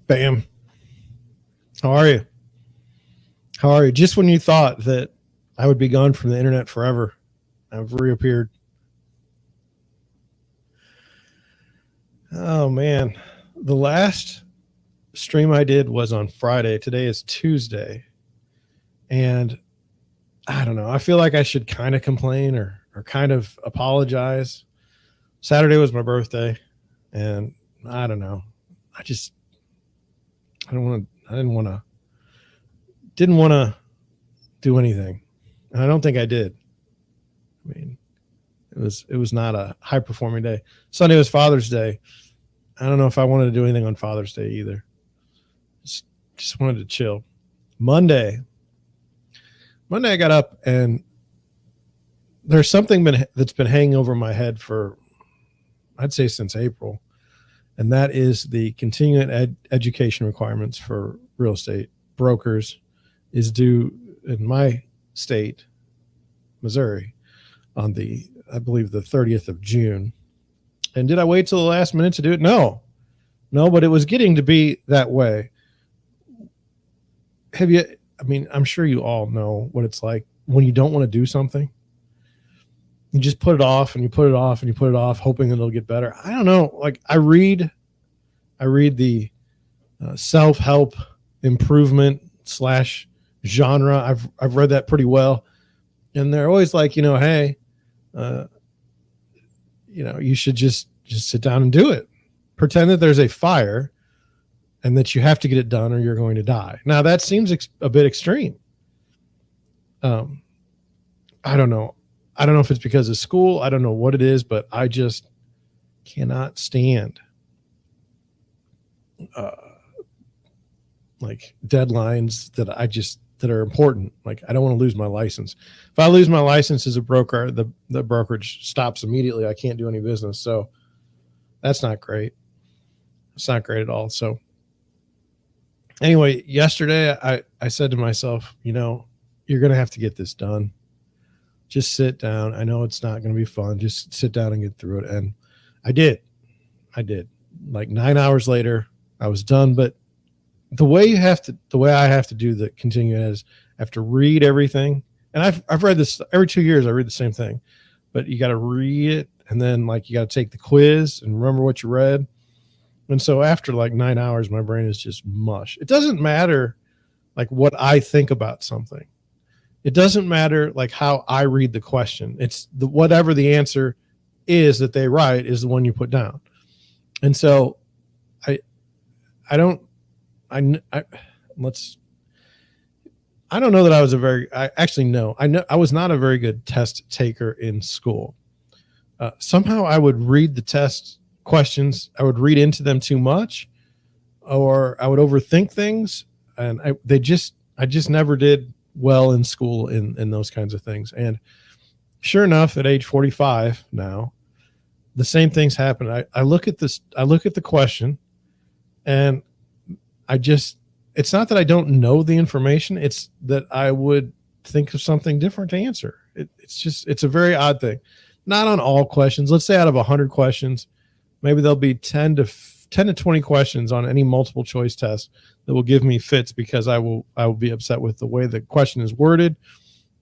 Bam. How are you? How are you? Just when you thought that I would be gone from the internet forever, I've reappeared. Oh, man. The last stream I did was on Friday. Today is Tuesday. And I don't know. I feel like I should kind of complain or kind of apologize. Saturday was my birthday. And I don't know. Didn't want to do anything. And I don't think I did. I mean, it was not a high performing day. Sunday was Father's Day. I don't know if I wanted to do anything on Father's Day either. Just wanted to chill. Monday I got up and there's something that's been hanging over my head for, I'd say, since April, and that is the continuing education requirements for real estate brokers is due in my state, Missouri, on I believe the 30th of June. And did I wait till the last minute to do it? No, but it was getting to be that way. I'm sure you all know what it's like when you don't want to do something. You just put it off and you put it off and you put it off, hoping it'll get better. I don't know. Like I read the self-help improvement / genre. I've read that pretty well. And they're always like, hey, you should just sit down and do it. Pretend that there's a fire and that you have to get it done or you're going to die. Now that seems a bit extreme. I don't know. I don't know if it's because of school. I don't know what it is, but I just cannot stand like deadlines that are important. Like I don't want to lose my license. If I lose my license as a broker, the brokerage stops immediately. I can't do any business. So that's not great. It's not great at all. So anyway, yesterday I said to myself, you're going to have to get this done. Just sit down. I know it's not going to be fun. Just sit down and get through it. And I did. Like 9 hours later, I was done. But the way I have to do the continue is I have to read everything. And I've read this every 2 years. I read the same thing, but you got to read it. And then like, you got to take the quiz and remember what you read. And so after like 9 hours, my brain is just mush. It doesn't matter like what I think about something. It doesn't matter like how I read the question. It's whatever the answer is that they write is the one you put down. And so I don't know that I was not a very good test taker in school. Somehow I would read the test questions. I would read into them too much, or I would overthink things. And I just never did well in school in those kinds of things. And sure enough, at age 45 now, the same things happen. I look at the question and it's not that I don't know the information. It's that I would think of something different to answer. It's a very odd thing. Not on all questions. Let's say out of 100 questions, maybe there'll be 10 to 20 questions on any multiple choice test that will give me fits because I will be upset with the way the question is worded,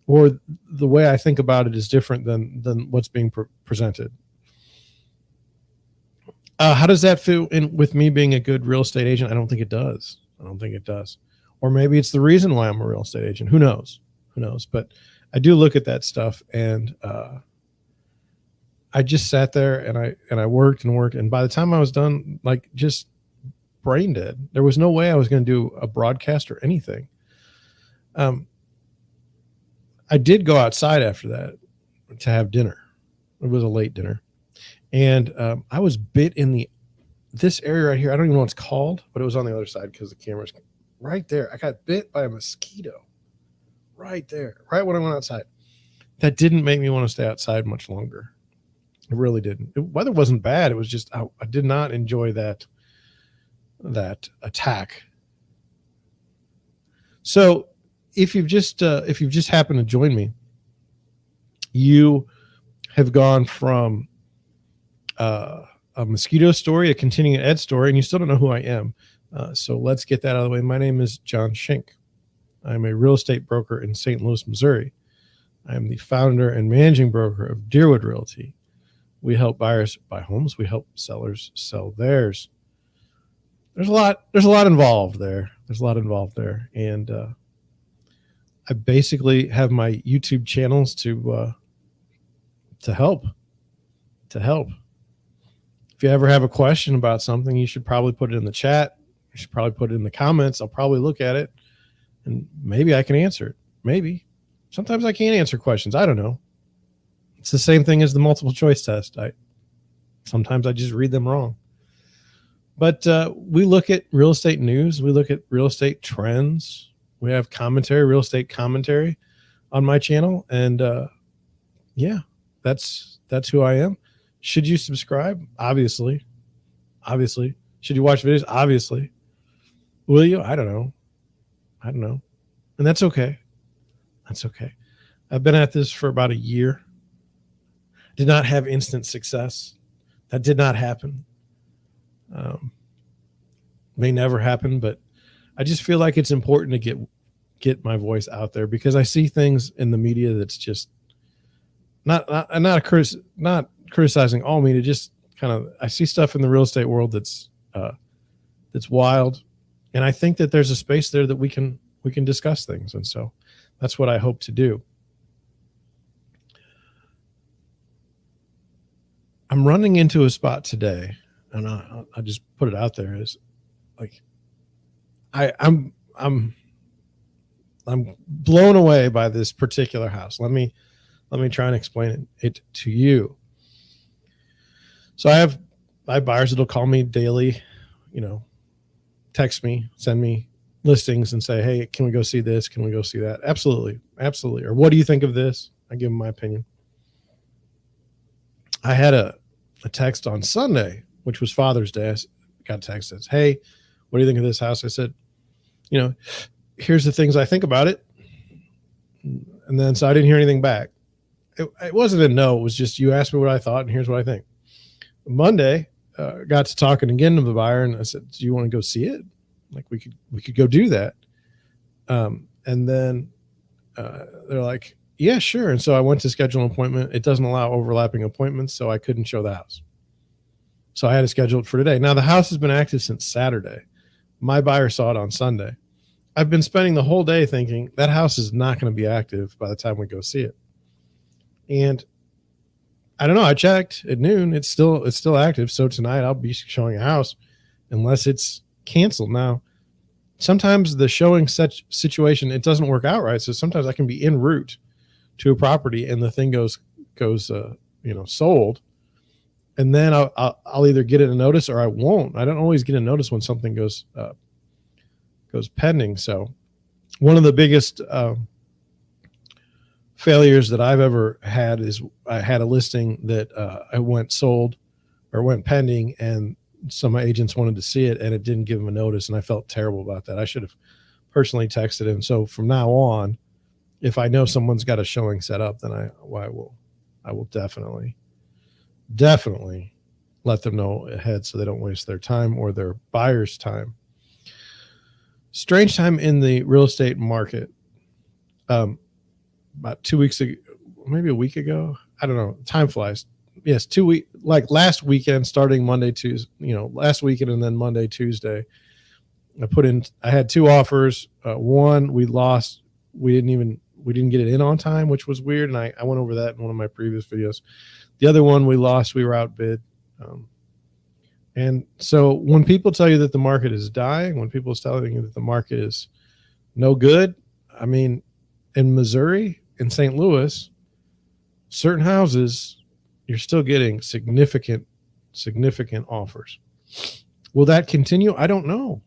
or the way I think about it is different than what's being presented. How does that fit in with me being a good real estate agent? I don't think it does. Or maybe it's the reason why I'm a real estate agent. Who knows? But I do look at that stuff, and I just sat there and I worked. And by the time I was done, like just brain dead. There was no way I was going to do a broadcast or anything. I did go outside after that to have dinner. It was a late dinner. And I was bit in this area right here. I don't even know what it's called, but it was on the other side because the camera's right there. I got bit by a mosquito right there, right when I went outside. That didn't make me want to stay outside much longer. It really didn't. The weather wasn't bad. It was just I did not enjoy that attack. So if you've just happened to join me, you have gone from a mosquito story, a continuing ed story, and you still don't know who I am. So let's get that out of the way. My name is John Schenk. I'm a real estate broker in St. Louis, Missouri. I am the founder and managing broker of Deerwood Realty. We help buyers buy homes. We help sellers sell theirs. There's a lot involved there. And I basically have my YouTube channels to help. If you ever have a question about something, you should probably put it in the chat. You should probably put it in the comments. I'll probably look at it and maybe I can answer it. Maybe. Sometimes I can't answer questions. I don't know. It's the same thing as the multiple choice test. Sometimes I just read them wrong. But we look at real estate news. We look at real estate trends. We have commentary, real estate commentary on my channel. And yeah, that's who I am. Should you subscribe? Obviously. Should you watch videos? Obviously. Will you? I don't know. And that's okay. I've been at this for about a year. Did not have instant success. That did not happen. May never happen, but I just feel like it's important to get my voice out there because I see things in the media that's just not criticizing all media, just kind of, I see stuff in the real estate world that's wild. And I think that there's a space there that we can discuss things. And so that's what I hope to do. I'm running into a spot today, and I just put it out there as like, I'm blown away by this particular house. Let me try and explain it to you. So I have buyers that'll call me daily, text me, send me listings and say, hey, can we go see this? Can we go see that? Absolutely. Or what do you think of this? I give them my opinion. I had a text on Sunday, which was Father's Day. I got a text that says, hey, what do you think of this house? I said, here's the things I think about it. And then, so I didn't hear anything back. It wasn't a no. It was just, you asked me what I thought and here's what I think. Monday, got to talking again to the buyer and I said, do you want to go see it? Like we could go do that. And then they're like, yeah, sure. And so I went to schedule an appointment. It doesn't allow overlapping appointments, so I couldn't show the house. So I had to schedule it for today. Now the house has been active since Saturday. My buyer saw it on Sunday. I've been spending the whole day thinking that house is not going to be active by the time we go see it. And I don't know. I checked at noon. It's still active. So tonight I'll be showing a house unless it's canceled. Now, sometimes the showing such situation, it doesn't work out right. So sometimes I can be en route to a property and the thing goes sold. And then I'll either get a notice or I won't. I don't always get a notice when something goes pending. So one of the biggest failures that I've ever had is I had a listing that I went pending and some agents wanted to see it and it didn't give them a notice. And I felt terrible about that. I should have personally texted him. So from now on, if I know someone's got a showing set up, then I will definitely let them know ahead so they don't waste their time or their buyer's time. Strange time in the real estate market. About 2 weeks ago, maybe a week ago. I don't know. Time flies. Yes, 2 weeks, like last weekend, starting Monday, Tuesday, last weekend and then Monday, Tuesday. I had two offers. One we lost. We didn't get it in on time, which was weird. And I went over that in one of my previous videos. The other one we lost, we were outbid. And so when people tell you that the market is dying, when people are telling you that the market is no good, I mean, in Missouri, in St. Louis, certain houses, you're still getting significant offers. Will that continue? I don't know.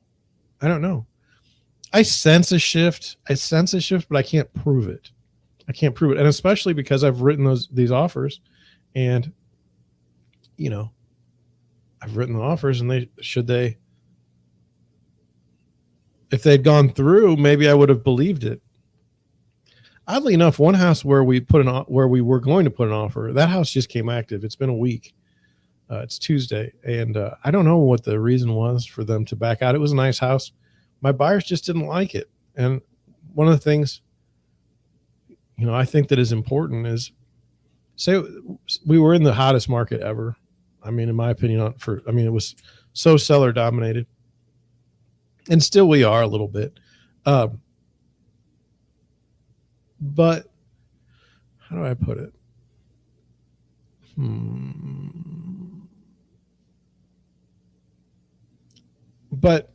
I sense a shift, but I can't prove it. And especially because I've written these offers and, I've written the offers and if they'd gone through, maybe I would have believed it. Oddly enough, one house where we were going to put an offer, that house just came active. It's been a week. It's Tuesday, and I don't know what the reason was for them to back out. It was a nice house. My buyers just didn't like it. And one of the things, I think that is important is, say we were in the hottest market ever. I mean, in my opinion, it was so seller dominated, and still we are a little bit. But how do I put it? But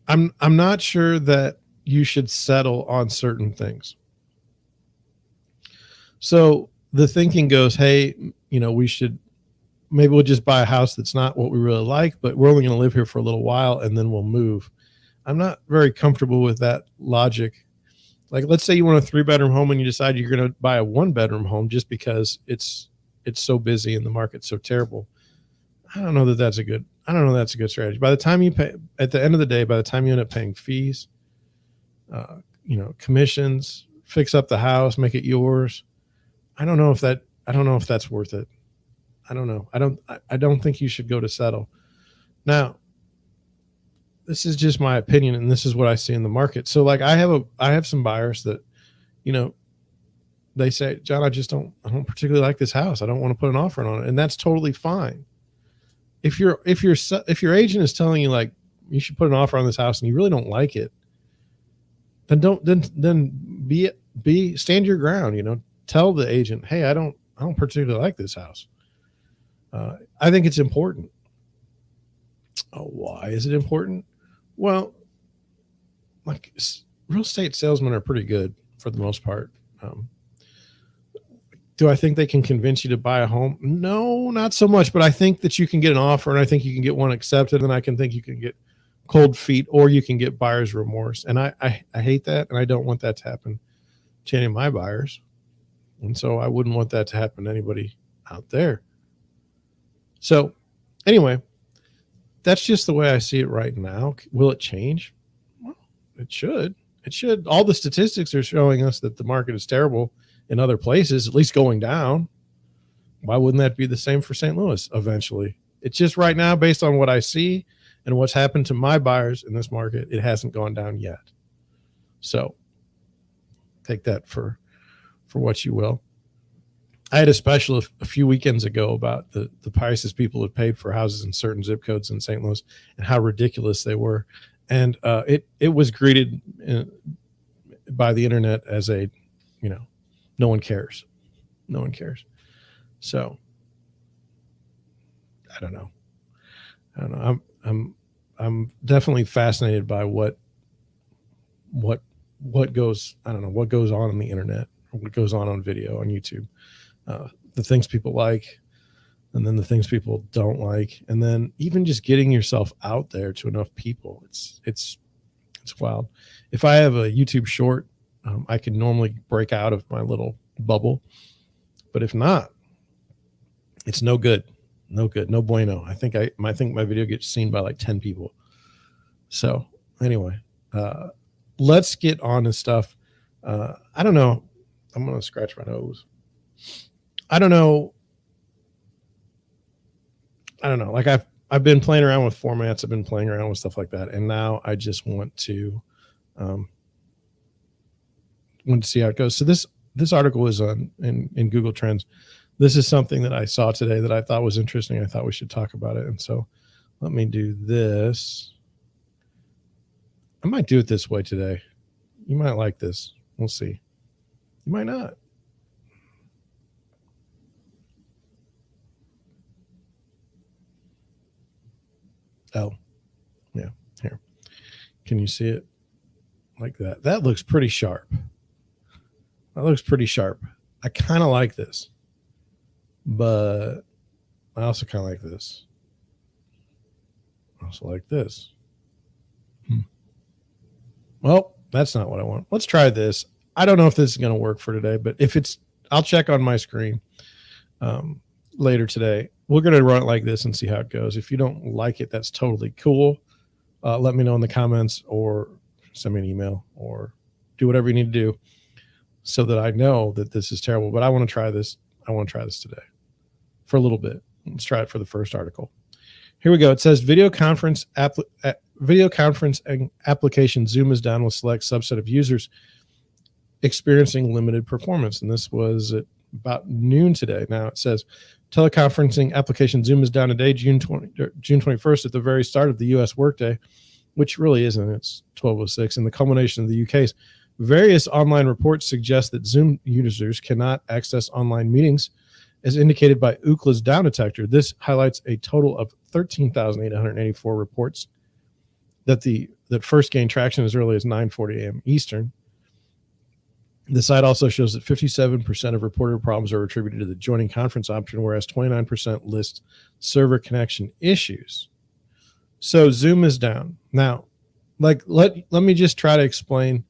I'm not sure that you should settle on certain things. So the thinking goes, hey, maybe we'll just buy a house that's not what we really like, but we're only going to live here for a little while and then we'll move. I'm not very comfortable with that logic. Like, let's say you want a 3-bedroom home and you decide you're going to buy a 1-bedroom home just because it's so busy and the market's so terrible. I don't know that's a good strategy. By the time you pay, at the end of the day, by the time you end up paying fees, commissions, fix up the house, make it yours, I don't know if that's worth it. I don't know. I don't think you should go to settle. Now, this is just my opinion, and this is what I see in the market. So, like, I have some buyers that, they say, John, I don't particularly like this house. I don't want to put an offer on it, and that's totally fine. If your agent is telling you, like, you should put an offer on this house and you really don't like it, then stand your ground. Tell the agent, hey, I don't particularly like this house. I think it's important. Oh, why is it important? Well, like, real estate salesmen are pretty good for the most part. Do I think they can convince you to buy a home? No, not so much. But I think that you can get an offer, and I think you can get one accepted, and I can think you can get cold feet, or you can get buyer's remorse. And I hate that, and I don't want that to happen to any of my buyers. And so I wouldn't want that to happen to anybody out there. So anyway, that's just the way I see it right now. Will it change? Well, it should. It should. All the statistics are showing us that the market is terrible in other places, at least going down. Why wouldn't that be the same for St. Louis eventually? It's just right now, based on what I see and what's happened to my buyers in this market, it hasn't gone down yet. So take that for what you will. I had a special a few weekends ago about the prices people had paid for houses in certain zip codes in St. Louis and how ridiculous they were. And it was greeted by the internet as a, no one cares. No one cares. So I don't know. I'm definitely fascinated by what goes, I don't know, what goes on the internet, or what goes on video, on YouTube. The things people like, and then the things people don't like, and then even just getting yourself out there to enough people. It's wild. If I have a YouTube short, I can normally break out of my little bubble, but if not, it's no good, no bueno. I think my video gets seen by like 10 people. So anyway, let's get on to stuff. I don't know. I'm going to scratch my nose. I don't know. Like, I've been playing around with formats. I've been playing around with stuff like that. And now I just want to see how it goes. So this article is in Google Trends. This is something that I saw today that I thought was interesting. I thought we should talk about it. And so let me do this. I might do it this way today. You might like this. We'll see. You might not. Oh, yeah. Here. Can you see it? Like that. That looks pretty sharp. I kind of like this, but I also kind of like this. I also like this. Well, that's not what I want. Let's try this. I don't know if this is going to work for today, but if it's, I'll check on my screen later today. We're going to run it like this and see how it goes. If you don't like it, that's totally cool. Let me know in the comments, or send me an email, or do whatever you need to do so that I know that this is terrible. But I want to try this. I want to try this today for a little bit. Let's try it for the first article. Here we go. It says video conferencing application Zoom is down with select subset of users experiencing limited performance. And this was at about noon today. Now it says teleconferencing application Zoom is down today, June 21st, at the very start of the U.S. workday, which really isn't. It's 12:06. And the culmination of the UK's various online reports suggest that Zoom users cannot access online meetings as indicated by Ookla's down detector. This highlights a total of 13,884 reports that first gained traction as early as 9:40 a.m. Eastern. The site also shows that 57% of reported problems are attributed to the joining conference option, whereas 29% list server connection issues. So Zoom is down. Now, let me just try to explain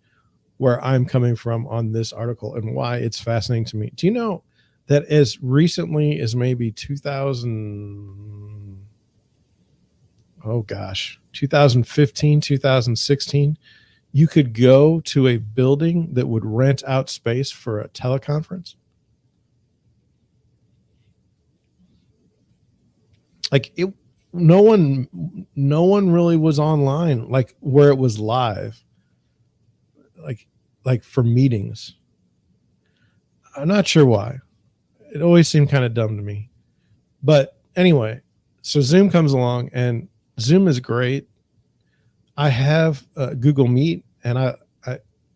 where I'm coming from on this article and why it's fascinating to me. Do you know that as recently as maybe 2015, 2016, you could go to a building that would rent out space for a teleconference? Like no one really was online, like where it was live, like for meetings. I'm not sure why. It always seemed kind of dumb to me. But anyway, so Zoom comes along, and Zoom is great. I have Google Meet, and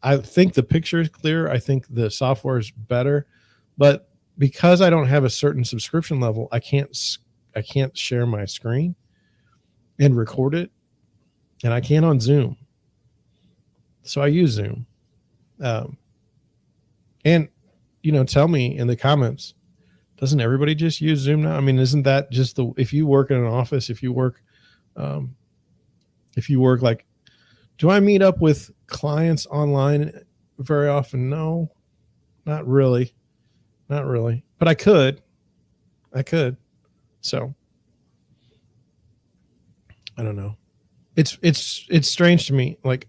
I think the picture is clear. I think the software is better, but because I don't have a certain subscription level, I can't share my screen and record it, and I can't on Zoom. So I use Zoom. And tell me in the comments, doesn't everybody just use Zoom now? I mean, isn't that just if you work in an office, if you work like, do I meet up with clients online very often? No, not really. But I could. So I don't know. It's strange to me. Like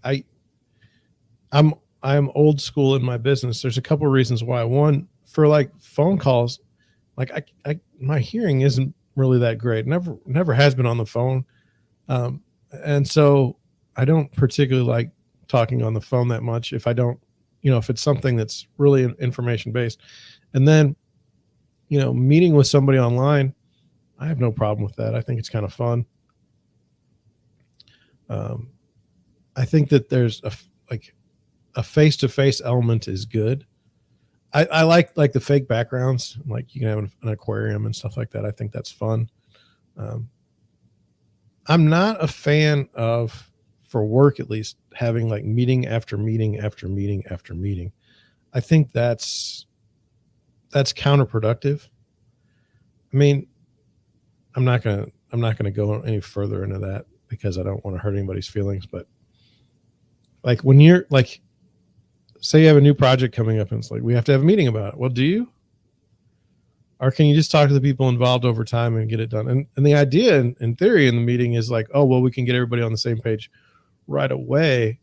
I'm old school in my business. There's a couple of reasons why. One, for like phone calls, like my hearing isn't really that great. Never has been on the phone. And so I don't particularly like talking on the phone that much if I don't, if it's something that's really information based. And then, meeting with somebody online, I have no problem with that. I think it's kind of fun. I think that there's a face-to-face element is good. I like the fake backgrounds, like you can have an aquarium and stuff like that. I think that's fun. I'm not a fan of, for work at least, having like meeting after meeting after meeting after meeting. I think that's counterproductive. I mean, I'm not gonna go any further into that because I don't want to hurt anybody's feelings. But like when you're like, say you have a new project coming up and it's like, we have to have a meeting about it. Well, do you? Or can you just talk to the people involved over time and get it done? And the idea in theory in the meeting is like, oh, well, we can get everybody on the same page right away.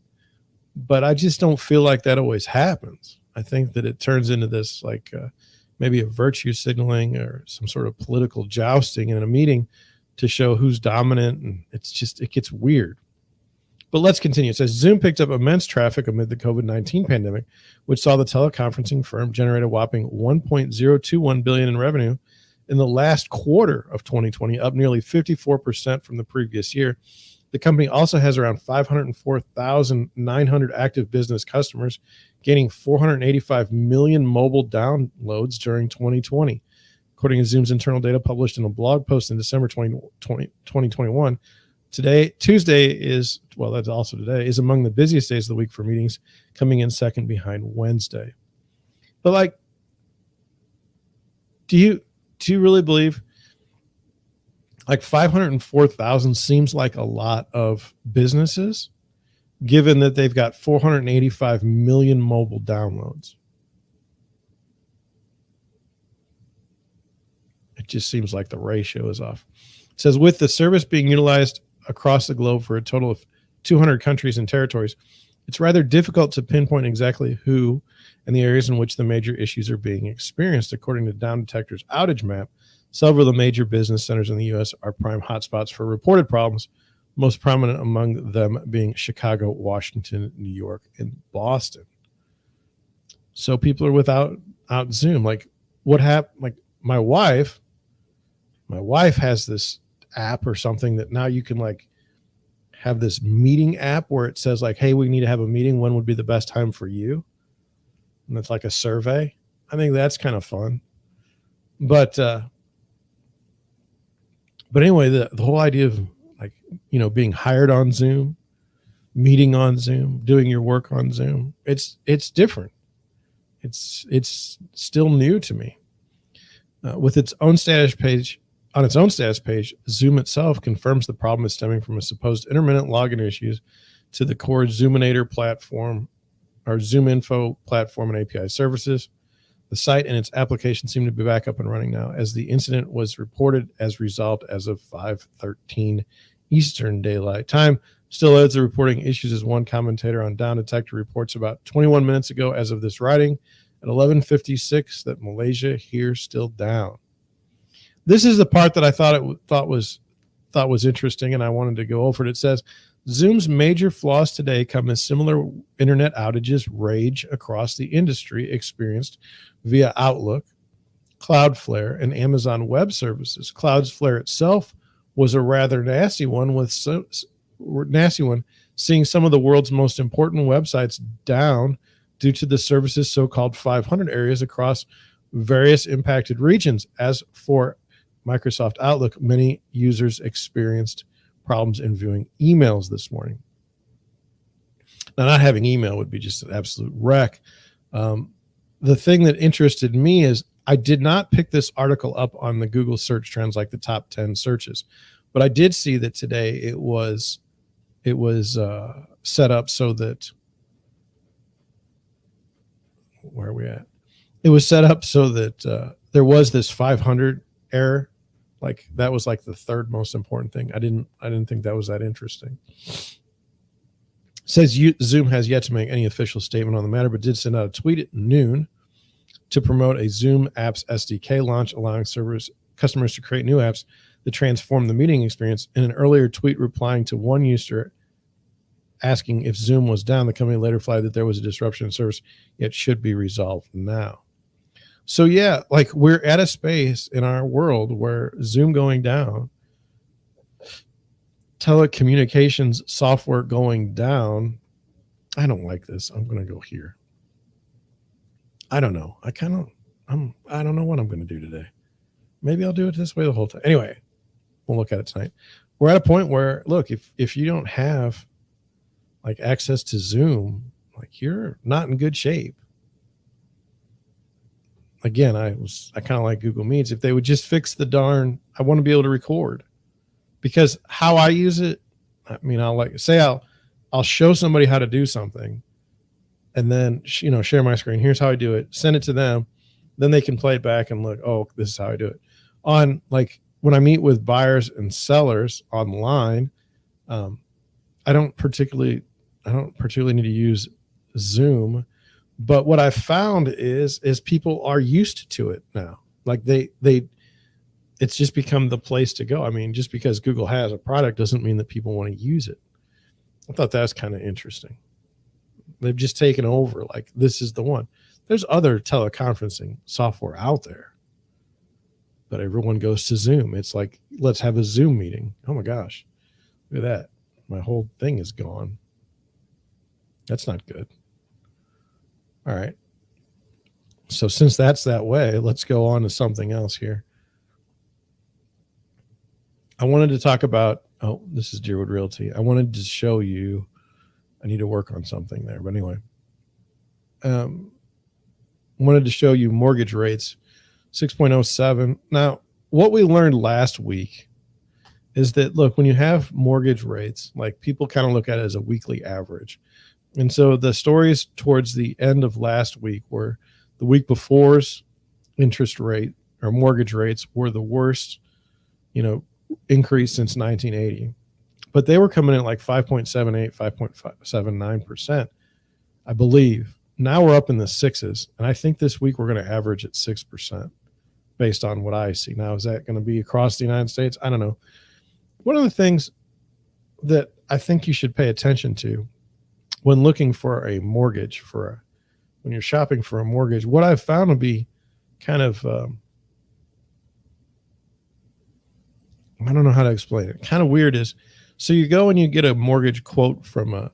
But I just don't feel like that always happens. I think that it turns into this like maybe a virtue signaling or some sort of political jousting in a meeting to show who's dominant. And it gets weird. But let's continue. It says Zoom picked up immense traffic amid the COVID-19 pandemic, which saw the teleconferencing firm generate a whopping $1.021 billion in revenue in the last quarter of 2020, up nearly 54% from the previous year. The company also has around 504,900 active business customers, gaining 485 million mobile downloads during 2020. According to Zoom's internal data published in a blog post in December 2021, Tuesday is among the busiest days of the week for meetings, coming in second behind Wednesday. But like, do you really believe like 504,000 seems like a lot of businesses, given that they've got 485 million mobile downloads? It just seems like the ratio is off. It says with the service being utilized across the globe for a total of 200 countries and territories, it's rather difficult to pinpoint exactly who and the areas in which the major issues are being experienced. According to Down Detector's outage map, Several of the major business centers in the U.S. are prime hotspots for reported problems, most prominent among them being Chicago, Washington, New York, and Boston. So people are without Zoom. Like, what happened? Like, my wife has this app or something that now you can like have this meeting app where it says like, hey, we need to have a meeting. When would be the best time for you? And it's like a survey. I think that's kind of fun. But anyway, the whole idea of like, being hired on Zoom, meeting on Zoom, doing your work on Zoom, it's different. It's still new to me. With its own status page, Zoom itself confirms the problem is stemming from a supposed intermittent login issues to the core Zoominator platform or Zoom Info platform and API services. The site and its application seem to be back up and running now, as the incident was reported as resolved as of 5:13 Eastern Daylight Time. Still adds the reporting issues as one commentator on Down Detector reports about 21 minutes ago as of this writing at 11:56 that Malaysia here still down. This is the part that I thought was interesting, and I wanted to go over it. It says Zoom's major flaws today come as similar internet outages rage across the industry experienced via Outlook, Cloudflare, and Amazon Web Services. Cloudflare itself was a rather nasty one, seeing some of the world's most important websites down due to the service's so-called 500 areas across various impacted regions. As for Microsoft Outlook, many users experienced problems in viewing emails this morning. Now, not having email would be just an absolute wreck. The thing that interested me is I did not pick this article up on the Google search trends, like the top 10 searches, but I did see that today it was set up so that, where are we at? It was set up so that there was this 500 error. Like, that was like the third most important thing. I didn't think that was that interesting. It says Zoom has yet to make any official statement on the matter, but did send out a tweet at noon to promote a Zoom apps SDK launch, allowing customers to create new apps that transform the meeting experience. In an earlier tweet replying to one user asking if Zoom was down, the company later flagged that there was a disruption in service, yet should be resolved now. So yeah, like, we're at a space in our world where Zoom going down, telecommunications software going down. I don't like this. I'm going to go here. I don't know. I don't know what I'm going to do today. Maybe I'll do it this way the whole time. Anyway, we'll look at it tonight. We're at a point where, look, if you don't have like access to Zoom, like, you're not in good shape. Again, I kind of like Google Meets. If they would just fix the darn, I want to be able to record, because how I use it, I mean, I'll show somebody how to do something, and then, share my screen. Here's how I do it. Send it to them. Then they can play it back and look, oh, this is how I do it. On, like, when I meet with buyers and sellers online, I don't particularly need to use Zoom, but what I found is people are used to it now. Like, it's just become the place to go. I mean, just because Google has a product doesn't mean that people want to use it. I thought that was kind of interesting. They've just taken over. Like, this is the one. There's other teleconferencing software out there, but everyone goes to Zoom. It's like, let's have a Zoom meeting. Oh my gosh, look at that. My whole thing is gone. That's not good. All right. So since that's that way, let's go on to something else here. I wanted to talk about, this is Deerwood Realty. I wanted to show you, I need to work on something there, but anyway. Wanted to show you mortgage rates, 6.07. Now, what we learned last week is that, look, when you have mortgage rates, like, people kind of look at it as a weekly average. And so the stories towards the end of last week were the week before's interest rate or mortgage rates were the worst, increase since 1980. But they were coming in at like 5.78, 5.79%, I believe. Now we're up in the sixes, and I think this week we're going to average at 6%. based on what I see. Now, is that going to be across the United States? I don't know. One of the things that I think you should pay attention to when looking for a mortgage, when you're shopping for a mortgage, what I've found to be kind of, I don't know how to explain it. Kind of weird is, so you go and you get a mortgage quote from a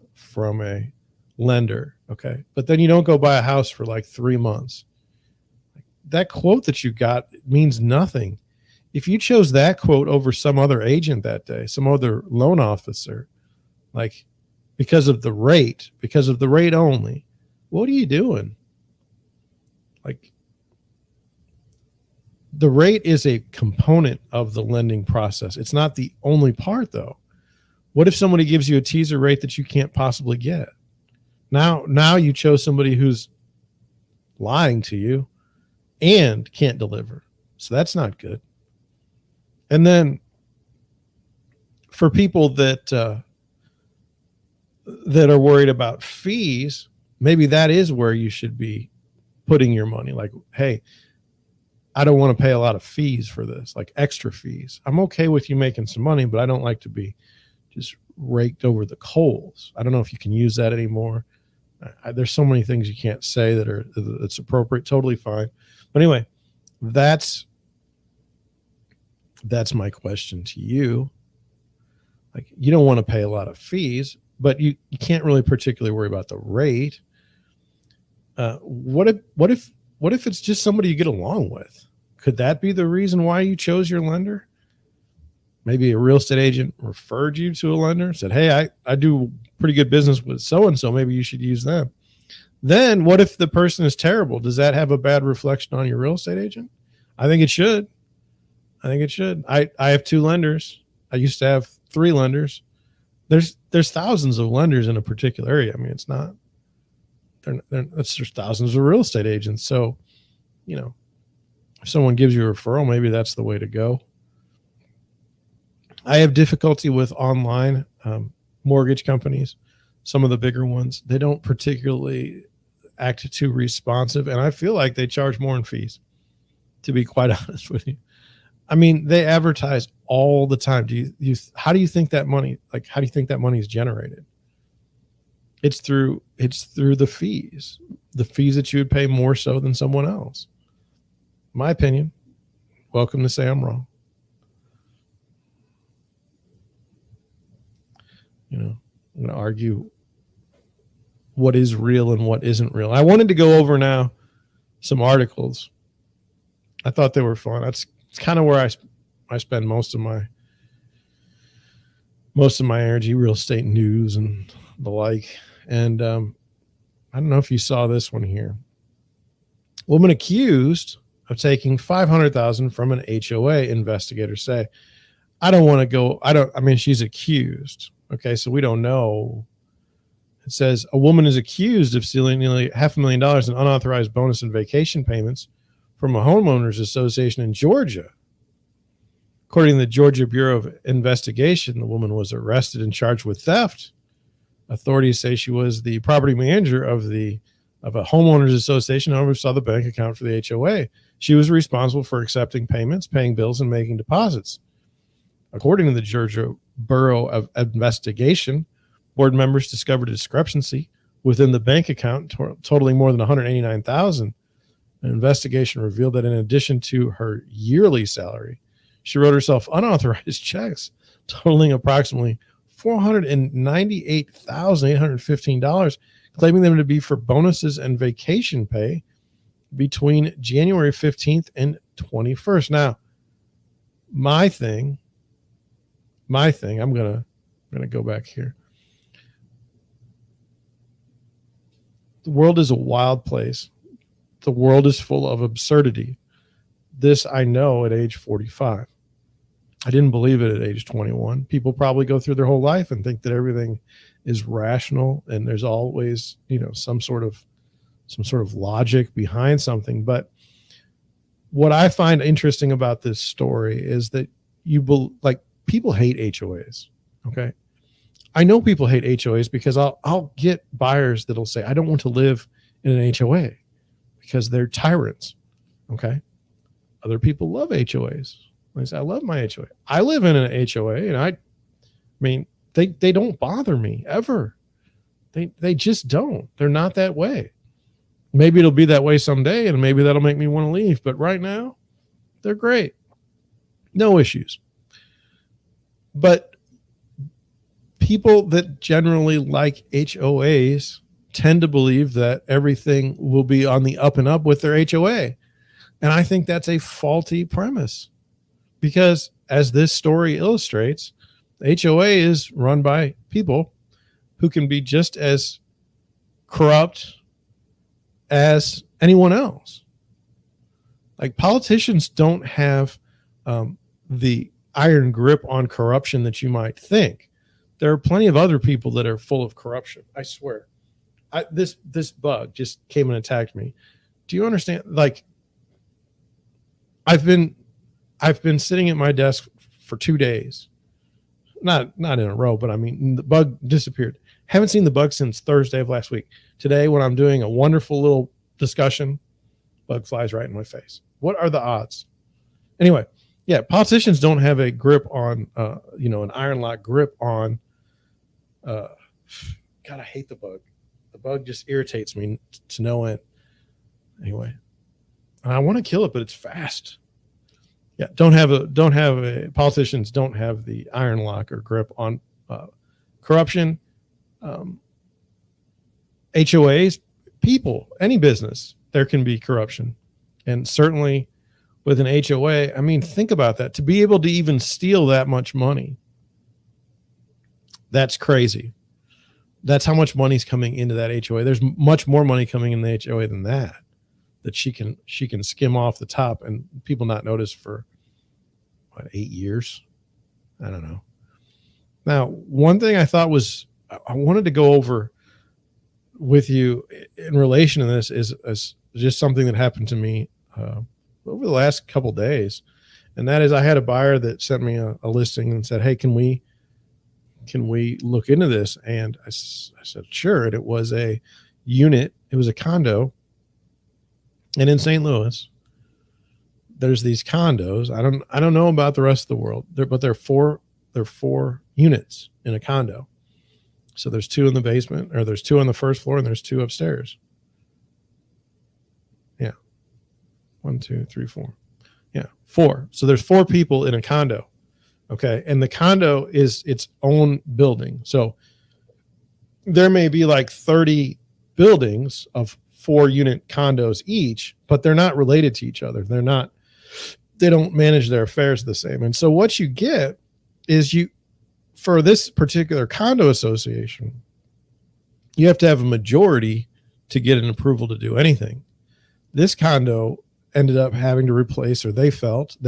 lender, okay, but then you don't go buy a house for like 3 months. That quote that you got means nothing. If you chose that quote over some other agent that day, some other loan officer, like because of the rate only, what are you doing? Like, the rate is a component of the lending process. It's not the only part, though. What if somebody gives you a teaser rate that you can't possibly get? Now you chose somebody who's lying to you and can't deliver. So that's not good. And then for people that are worried about fees, maybe that is where you should be putting your money. Like, hey, I don't want to pay a lot of fees for this, like extra fees. I'm okay with you making some money, but I don't like to be just raked over the coals. I don't know if you can use that anymore. There's so many things you can't say that's appropriate. Totally fine. But anyway, that's my question to you. Like, you don't want to pay a lot of fees, but you can't really particularly worry about the rate. What if it's just somebody you get along with? Could that be the reason why you chose your lender? Maybe a real estate agent referred you to a lender, said, hey, I do pretty good business with so-and-so. Maybe you should use them. Then what if the person is terrible? Does that have a bad reflection on your real estate agent? I think it should. I have 2 lenders. I used to have 3 lenders. There's thousands of lenders in a particular area. I mean, it's not, there's thousands of real estate agents. So, if someone gives you a referral, maybe that's the way to go. I have difficulty with online mortgage companies. Some of the bigger ones, they don't particularly act too responsive. And I feel like they charge more in fees, to be quite honest with you. I mean, they advertise all the time. How do you think that money is generated? It's through the fees that you would pay more so than someone else. My opinion. Welcome to say I'm wrong. I'm going to argue what is real and what isn't real. I wanted to go over now some articles. I thought they were fun. It's kind of where I spend most of my energy, real estate news and the like. And I don't know if you saw this one here. Woman accused of taking $500,000 from an HOA, investigators say. She's accused. Okay, so we don't know. It says a woman is accused of stealing nearly $500,000 in unauthorized bonus and vacation payments from a homeowners association in Georgia. According to the Georgia Bureau of Investigation, the woman was arrested and charged with theft. Authorities say she was the property manager of a homeowners association and oversaw the bank account for the HOA. She was responsible for accepting payments, paying bills, and making deposits. According to the Georgia Bureau of Investigation, board members discovered a discrepancy within the bank account totaling more than $189,000. An investigation revealed that in addition to her yearly salary, she wrote herself unauthorized checks totaling approximately $498,815, claiming them to be for bonuses and vacation pay between January 15th and 21st. Now, my thing, I'm gonna go back here. The world is a wild place. The world is full of absurdity. This I know at age 45. I didn't believe it at age 21. People probably go through their whole life and think that everything is rational and there's always, some sort of logic behind something. But what I find interesting about this story is that people hate HOAs. Okay. I know people hate HOAs because I'll get buyers that'll say, I don't want to live in an HOA because they're tyrants. Okay. Other people love HOAs. They say, I love my HOA. I live in an HOA, and I mean, they don't bother me ever. They just don't. They're not that way. Maybe it'll be that way someday, and maybe that'll make me want to leave. But right now, they're great. No issues. But people that generally like HOAs tend to believe that everything will be on the up and up with their HOA. And I think that's a faulty premise, because as this story illustrates, the HOA is run by people who can be just as corrupt as anyone else. Like, politicians don't have the iron grip on corruption that you might think. There are plenty of other people that are full of corruption. I swear. This bug just came and attacked me. Do you understand? Like, I've been sitting at my desk for 2 days. Not in a row, but I mean, the bug disappeared. Haven't seen the bug since Thursday of last week. Today, when I'm doing a wonderful little discussion, bug flies right in my face. What are the odds? Anyway, yeah, politicians don't have a grip on, an iron lock grip on. God, I hate the bug. The bug just irritates me to no end. Anyway, I want to kill it, but it's fast. Yeah, politicians don't have the iron lock or grip on corruption. HOAs, people, any business, there can be corruption. And certainly with an HOA, I mean, think about that. To be able to even steal that much money, that's crazy. That's how much money's coming into that HOA. There's much more money coming in the HOA than that she can skim off the top and people not notice for 8 years. I don't know. Now, one thing I thought was, I wanted to go over with you in relation to this is just something that happened to me over the last couple of days. And that is, I had a buyer that sent me a listing and said, hey, can we look into this? And I said, sure. And it was a unit. It was a condo. And in St. Louis, there's these condos. I don't know about the rest of the world, but there are four units in a condo. So there's 2 in the basement, or there's 2 on the first floor, and there's 2 upstairs. Yeah. 1, 2, 3, 4. Yeah. 4. So there's 4 people in a condo. Okay. And the condo is its own building. So there may be like 30 buildings of 4-unit condos each, but they're not related to each other. They don't manage their affairs the same. And so what you get is, for this particular condo association, you have to have a majority to get an approval to do anything. This condo ended up having to replace, or they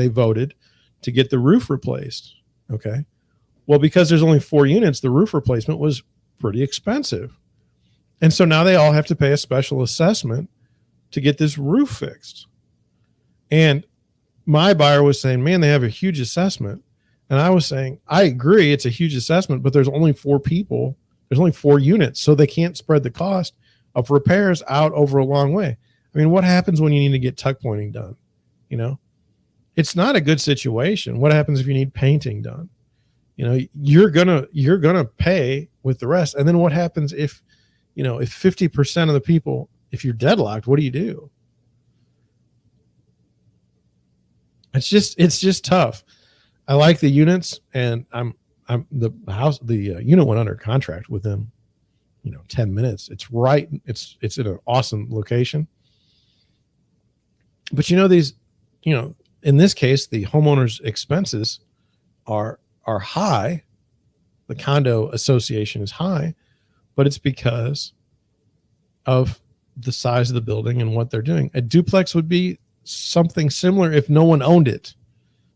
voted to get the roof replaced. Okay. Well, because there's only 4 units, the roof replacement was pretty expensive. And so now they all have to pay a special assessment to get this roof fixed. And my buyer was saying, man, they have a huge assessment. And I was saying, I agree, it's a huge assessment, but there's only 4 people. There's only 4 units, so they can't spread the cost of repairs out over a long way. I mean, what happens when you need to get tuck pointing done? It's not a good situation. What happens if you need painting done? You're gonna pay with the rest. And then what happens if 50% of the people, if you're deadlocked, what do you do? It's just tough. I like the units, and the unit went under contract within 10 minutes. It's right. It's in an awesome location. But in this case, the homeowner's expenses are high. The condo association is high, but it's because of the size of the building and what they're doing. A duplex would be something similar if no one owned it.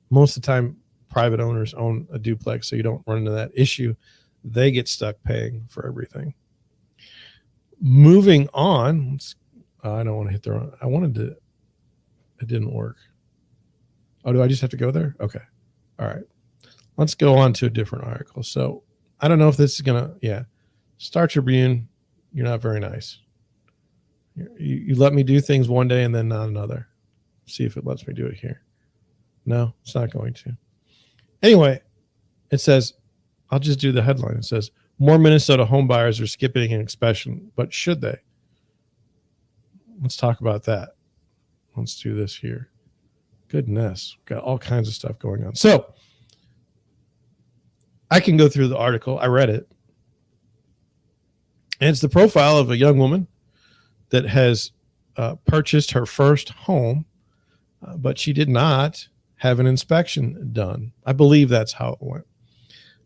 Most of the time, private owners own a duplex, so you don't run into that issue. They get stuck paying for everything. Moving on, I don't want to hit the wrong. It didn't work. Oh, do I just have to go there? Okay. All right. Let's go on to a different article. So I don't know if this is going to, Star Tribune, you're not very nice. You let me do things one day and then not another. See if it lets me do it here. No, it's not going to. Anyway, it says, I'll just do the headline. It says, more Minnesota home buyers are skipping an inspection, but should they? Let's talk about that. Let's do this here. Goodness, got all kinds of stuff going on. So I can go through the article. I read it. And it's the profile of a young woman that has purchased her first home, but she did not have an inspection done. I believe that's how it went.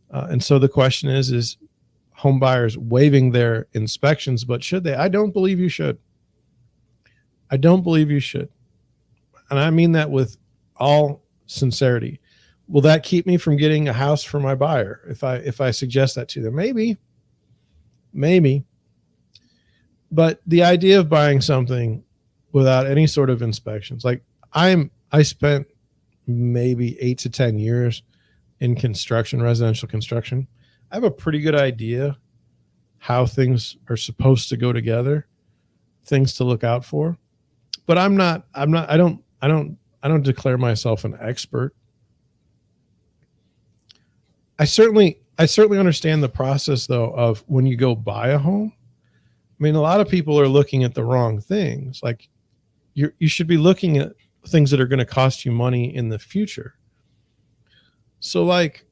And so the question is home buyers waiving their inspections, but should they? I don't believe you should. I don't believe you should. And I mean that with all sincerity. Will that keep me from getting a house for my buyer if I suggest that to them? Maybe. But the idea of buying something without any sort of inspections, like I spent maybe 8 to 10 years in construction, residential construction. I have a pretty good idea how things are supposed to go together, things to look out for. But I don't declare myself an expert. I certainly understand the process though of when you go buy a home. I mean, a lot of people are looking at the wrong things. Like you should be looking at things that are going to cost you money in the future. So like,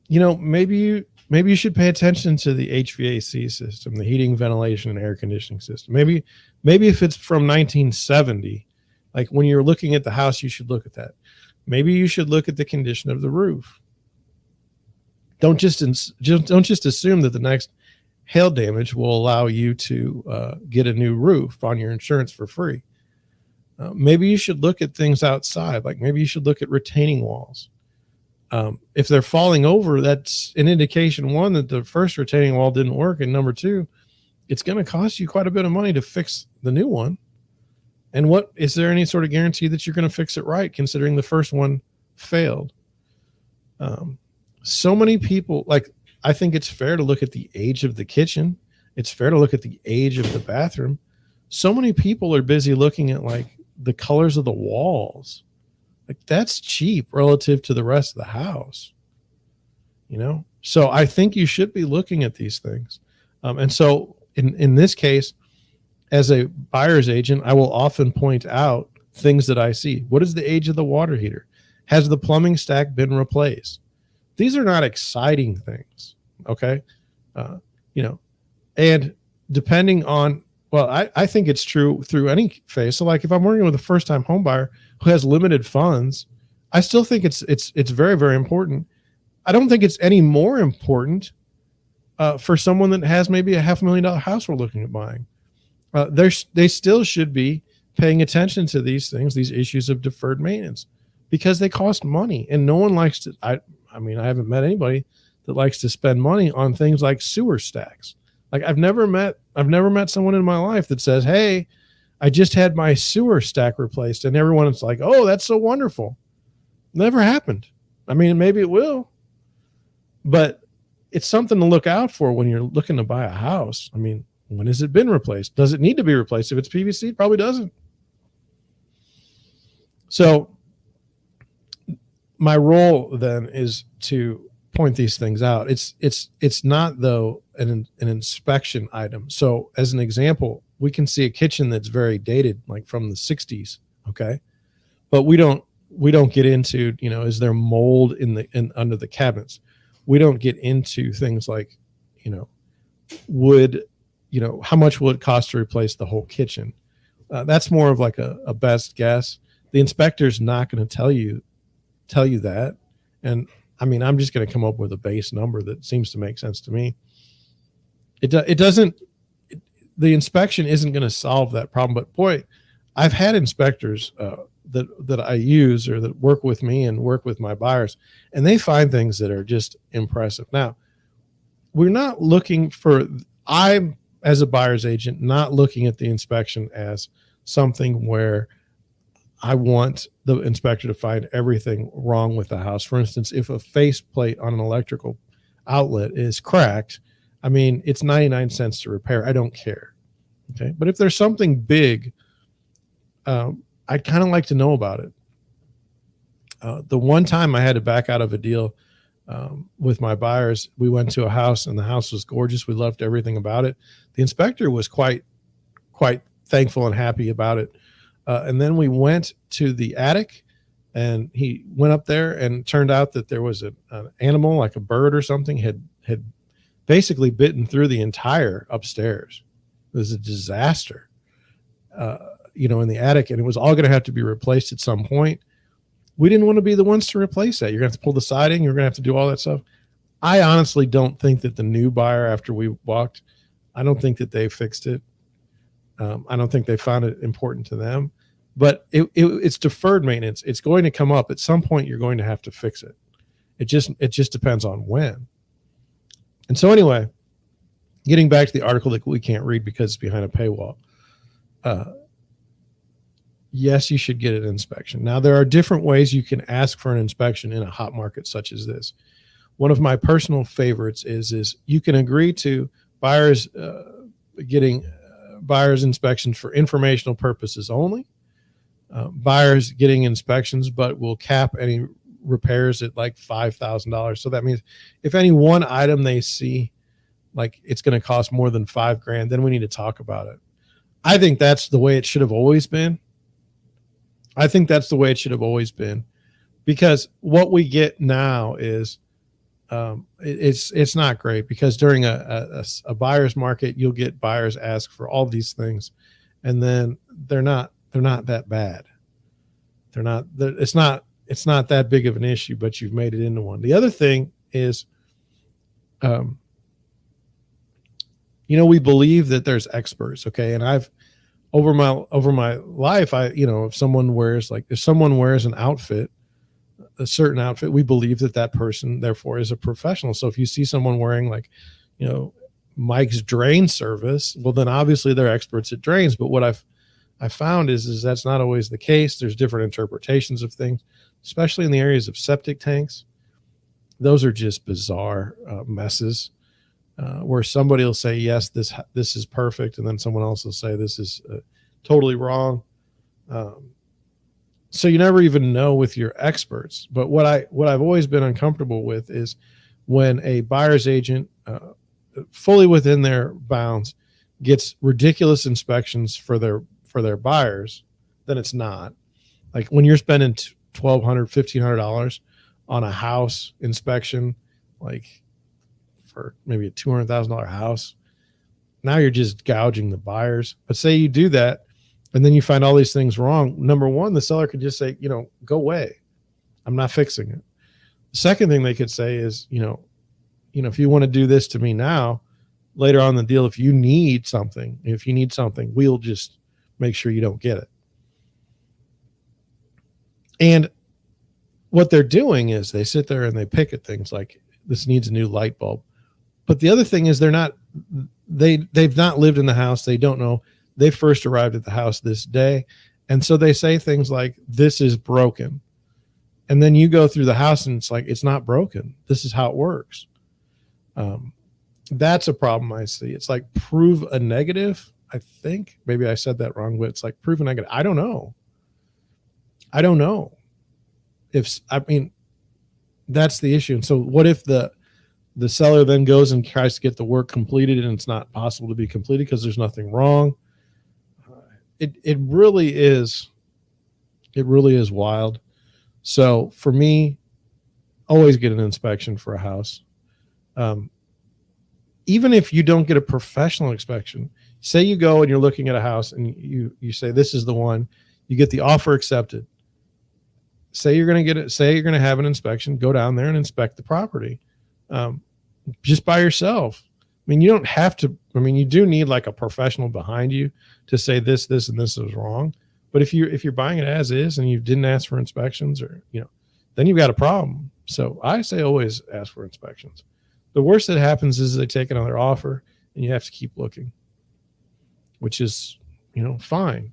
maybe you should pay attention to the HVAC system, the heating, ventilation, and air conditioning system. Maybe if it's from 1970, like when you're looking at the house, you should look at that. Maybe you should look at the condition of the roof. Don't just assume that the next hail damage will allow you to get a new roof on your insurance for free. Maybe you should look at things outside. Like maybe you should look at retaining walls. If they're falling over, that's an indication, one, that the first retaining wall didn't work, and number two, it's going to cost you quite a bit of money to fix the new one. And what is there any sort of guarantee that you're going to fix it right, considering the first one failed? So many people, like, I think it's fair to look at the age of the kitchen. It's fair to look at the age of the bathroom. So many people are busy looking at like the colors of the walls. Like that's cheap relative to the rest of the house, So I think you should be looking at these things. And so in this case, as a buyer's agent, I will often point out things that I see. What is the age of the water heater? Has the plumbing stack been replaced? These are not exciting things. Okay. And depending on, I think it's true through any phase. So like if I'm working with a first time home buyer who has limited funds, I still think it's very, very important. I don't think it's any more important for someone that has maybe a $500,000 house we're looking at buying. They still should be paying attention to these things, these issues of deferred maintenance, because they cost money, and no one likes to. I haven't met anybody that likes to spend money on things like sewer stacks. Like I've never met someone in my life that says, "Hey, I just had my sewer stack replaced," and everyone's like, "Oh, that's so wonderful." Never happened. I mean, maybe it will, but it's something to look out for when you're looking to buy a house. I mean, when has it been replaced? Does it need to be replaced? If it's PVC, it probably doesn't. So my role then is to point these things out. It's not though an inspection item. So as an example, we can see a kitchen that's very dated, like from the 60s. Okay. But we don't get into, is there mold under the cabinets? We don't get into things like, would, how much will it cost to replace the whole kitchen? That's more of like a best guess. The inspector's not going to tell you that. And I mean, I'm just going to come up with a base number that seems to make sense to me. It doesn't, the inspection isn't going to solve that problem, but boy, I've had inspectors that I use or that work with me and work with my buyers, and they find things that are just impressive. Now, we're not looking for, I'm as a buyer's agent, not looking at the inspection as something where I want the inspector to find everything wrong with the house. For instance, if a faceplate on an electrical outlet is cracked, I mean, it's 99 cents to repair. I don't care. Okay. But if there's something big, I'd kind of like to know about it. The one time I had to back out of a deal with my buyers, we went to a house and the house was gorgeous. We loved everything about it. The inspector was quite thankful and happy about it. And then we went to the attic, and he went up there, and it turned out that there was an animal, like a bird or something, had basically bitten through the entire upstairs. It was a disaster, in the attic, and it was all going to have to be replaced at some point. We didn't want to be the ones to replace that. You're going to have to pull the siding. You're going to have to do all that stuff. I honestly don't think that the new buyer, after we walked, I don't think that they fixed it. I don't think they found it important to them, but it's deferred maintenance. It's going to come up at some point. You're going to have to fix it. It just depends on when. And so anyway, getting back to the article that we can't read because it's behind a paywall. Yes, you should get an inspection. Now, there are different ways you can ask for an inspection in a hot market such as this. One of my personal favorites is you can agree to buyers getting buyers inspections for informational purposes only. Buyers getting inspections, but will cap any repairs at like $5,000. So that means if any one item they see, like it's going to cost more than $5,000, then we need to talk about it. I think that's the way it should have always been. Because what we get now is it's not great, because during a buyer's market, you'll get buyers ask for all these things, and then they're not that bad. It's not that big of an issue, but you've made it into one. The other thing is, we believe that there's experts. Okay. And I've, over my life, if someone wears an outfit, a certain outfit, we believe that person therefore is a professional. So if you see someone wearing Mike's drain service, well, then obviously they're experts at drains. But what I found is that's not always the case. There's different interpretations of things, especially in the areas of septic tanks. Those are just bizarre messes. Where somebody will say, yes, this is perfect, and then someone else will say this is totally wrong. So you never even know with your experts. But what I've always been uncomfortable with is when a buyer's agent, fully within their bounds, gets ridiculous inspections for their buyers, then it's not. Like when you're spending $1,200, $1,500 on a house inspection, like for maybe a $200,000 house, now you're just gouging the buyers. But say you do that, and then you find all these things wrong. Number one, the seller could just say, go away. I'm not fixing it. The second thing they could say is, if you want to do this to me now, later on in the deal, if you need something, we'll just make sure you don't get it. And what they're doing is they sit there and they pick at things like, this needs a new light bulb. But the other thing is they've not lived in the house. They don't know. They first arrived at the house this day. And so they say things like, this is broken. And then you go through the house and it's like, it's not broken. This is how it works. That's a problem I see. It's like prove a negative. I think maybe I said that wrong, but it's like prove a negative. I don't know. That's the issue. And so what if the seller then goes and tries to get the work completed and it's not possible to be completed because there's nothing wrong? It really is wild. So for me, always get an inspection for a house. Even if you don't get a professional inspection, say you go and you're looking at a house and you say, this is the one, you get the offer accepted. Say you're going to get it. Say you're going to have an inspection, go down there and inspect the property. Just by yourself. I mean, you don't have to, you do need like a professional behind you to say this, and this is wrong. But if you're buying it as is and you didn't ask for inspections, or, then you've got a problem. So I say always ask for inspections. The worst that happens is they take another offer and you have to keep looking, which is, fine.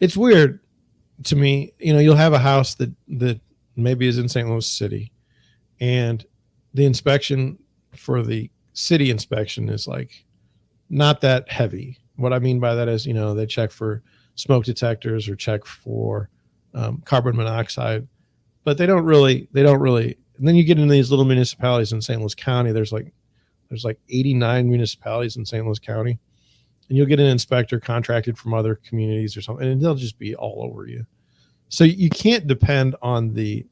It's weird to me, you'll have a house that maybe is in St. Louis City, and the inspection for the city inspection is like not that heavy. What I mean by that is, they check for smoke detectors or check for carbon monoxide, but they don't really. And then you get into these little municipalities in St. Louis County. There's like 89 municipalities in St. Louis County, and you'll get an inspector contracted from other communities or something, and they'll just be all over you. So you can't depend on the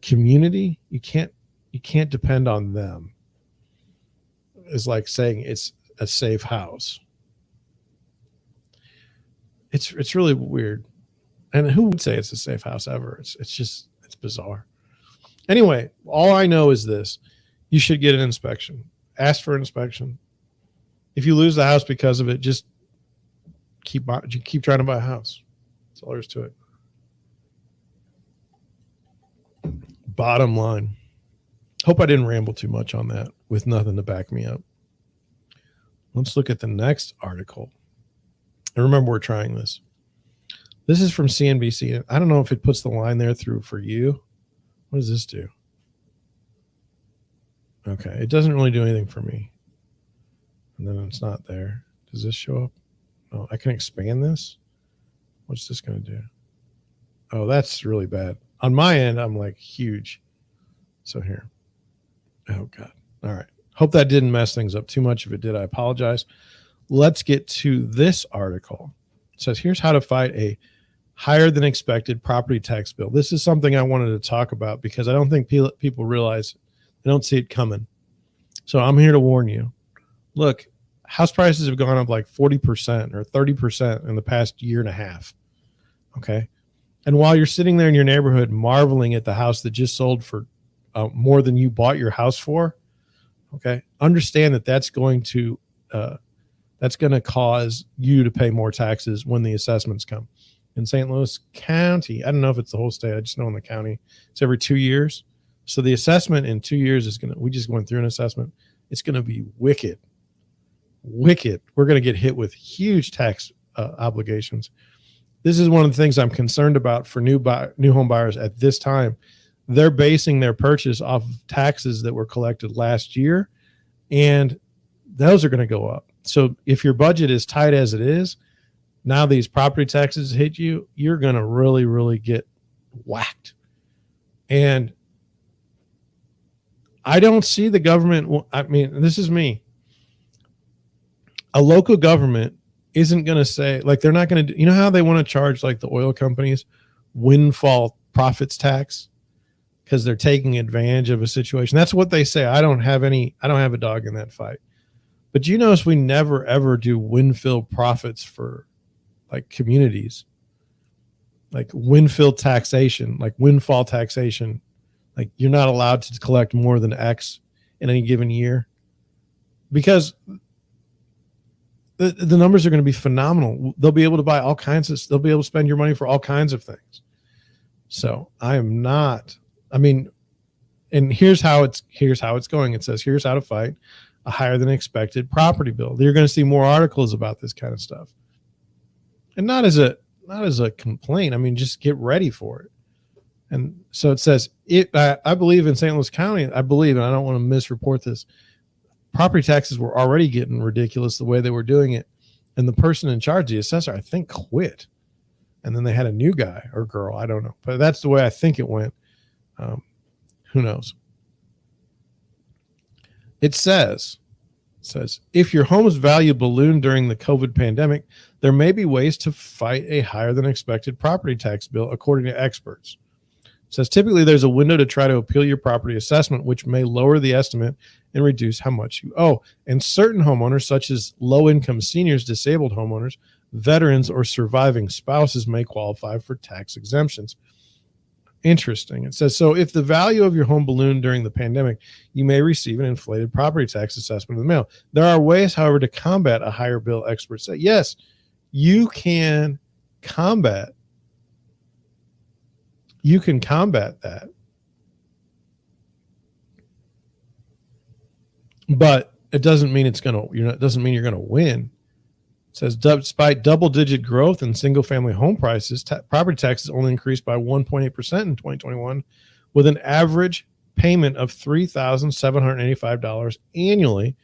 community. You can't depend on them. It's like saying it's a safe house. It's really weird. And who would say it's a safe house ever? It's bizarre. Anyway, all I know is this. You should get an inspection. Ask for an inspection. If you lose the house because of it, just keep trying to buy a house. That's all there is to it. Bottom line. Hope I didn't ramble too much on that with nothing to back me up. Let's look at the next article. And remember, we're trying this. This is from CNBC. I don't know if it puts the line there through for you. What does this do? Okay, it doesn't really do anything for me. And then it's not there. Does this show up? Oh, I can expand this. What's this going to do? Oh, that's really bad. On my end, I'm like huge. So here. Oh, God. All right. Hope that didn't mess things up too much. If it did, I apologize. Let's get to this article. It says, here's how to fight a higher than expected property tax bill. This is something I wanted to talk about because I don't think people realize, they don't see it coming. So I'm here to warn you. Look, house prices have gone up like 40% or 30% in the past year and a half. Okay. And while you're sitting there in your neighborhood marveling at the house that just sold for more than you bought your house for, okay, understand that that's going to cause you to pay more taxes when the assessments come. In St. Louis County, I don't know if it's the whole state, I just know in the county, it's every 2 years. So the assessment in 2 years we just went through an assessment. It's going to be wicked. We're going to get hit with huge tax obligations. This is one of the things I'm concerned about for new home buyers at this time. They're basing their purchase off of taxes that were collected last year, and those are going to go up. So if your budget is tight as it is, now these property taxes hit you, you're going to really, really get whacked. And I don't see the government. I mean, this is me. A local government isn't going to say, like, they're not going to, you know how they want to charge like the oil companies windfall profits tax because they're taking advantage of a situation. That's what they say. I don't have a dog in that fight. But you notice we never, ever do windfall profits for like communities, like windfall taxation, like windfall taxation. Like you're not allowed to collect more than X in any given year because the numbers are going to be phenomenal. They'll be able to buy all kinds of, they'll be able to spend your money for all kinds of things. So and here's how it's going. It says, here's how to fight a higher than expected property bill. You're going to see more articles about this kind of stuff. And not as a complaint. I mean, just get ready for it. And so it says, I believe in St. Louis County, and I don't want to misreport this, property taxes were already getting ridiculous the way they were doing it. And the person in charge, the assessor, I think quit. And then they had a new guy or girl, I don't know. But that's the way I think it went. Who knows? It says, if your home's value ballooned during the COVID pandemic, there may be ways to fight a higher than expected property tax bill, according to experts. It says typically there's a window to try to appeal your property assessment, which may lower the estimate and reduce how much you owe. And certain homeowners, such as low-income seniors, disabled homeowners, veterans, or surviving spouses, may qualify for tax exemptions. Interesting. It says, so if the value of your home ballooned during the pandemic, you may receive an inflated property tax assessment in the mail. There are ways, however, to combat a higher bill, experts say. Yes, you can combat. You can combat that. But it doesn't mean it doesn't mean you're going to win. It says, despite double-digit growth in single-family home prices, property taxes only increased by 1.8% in 2021, with an average payment of $3,785 annually,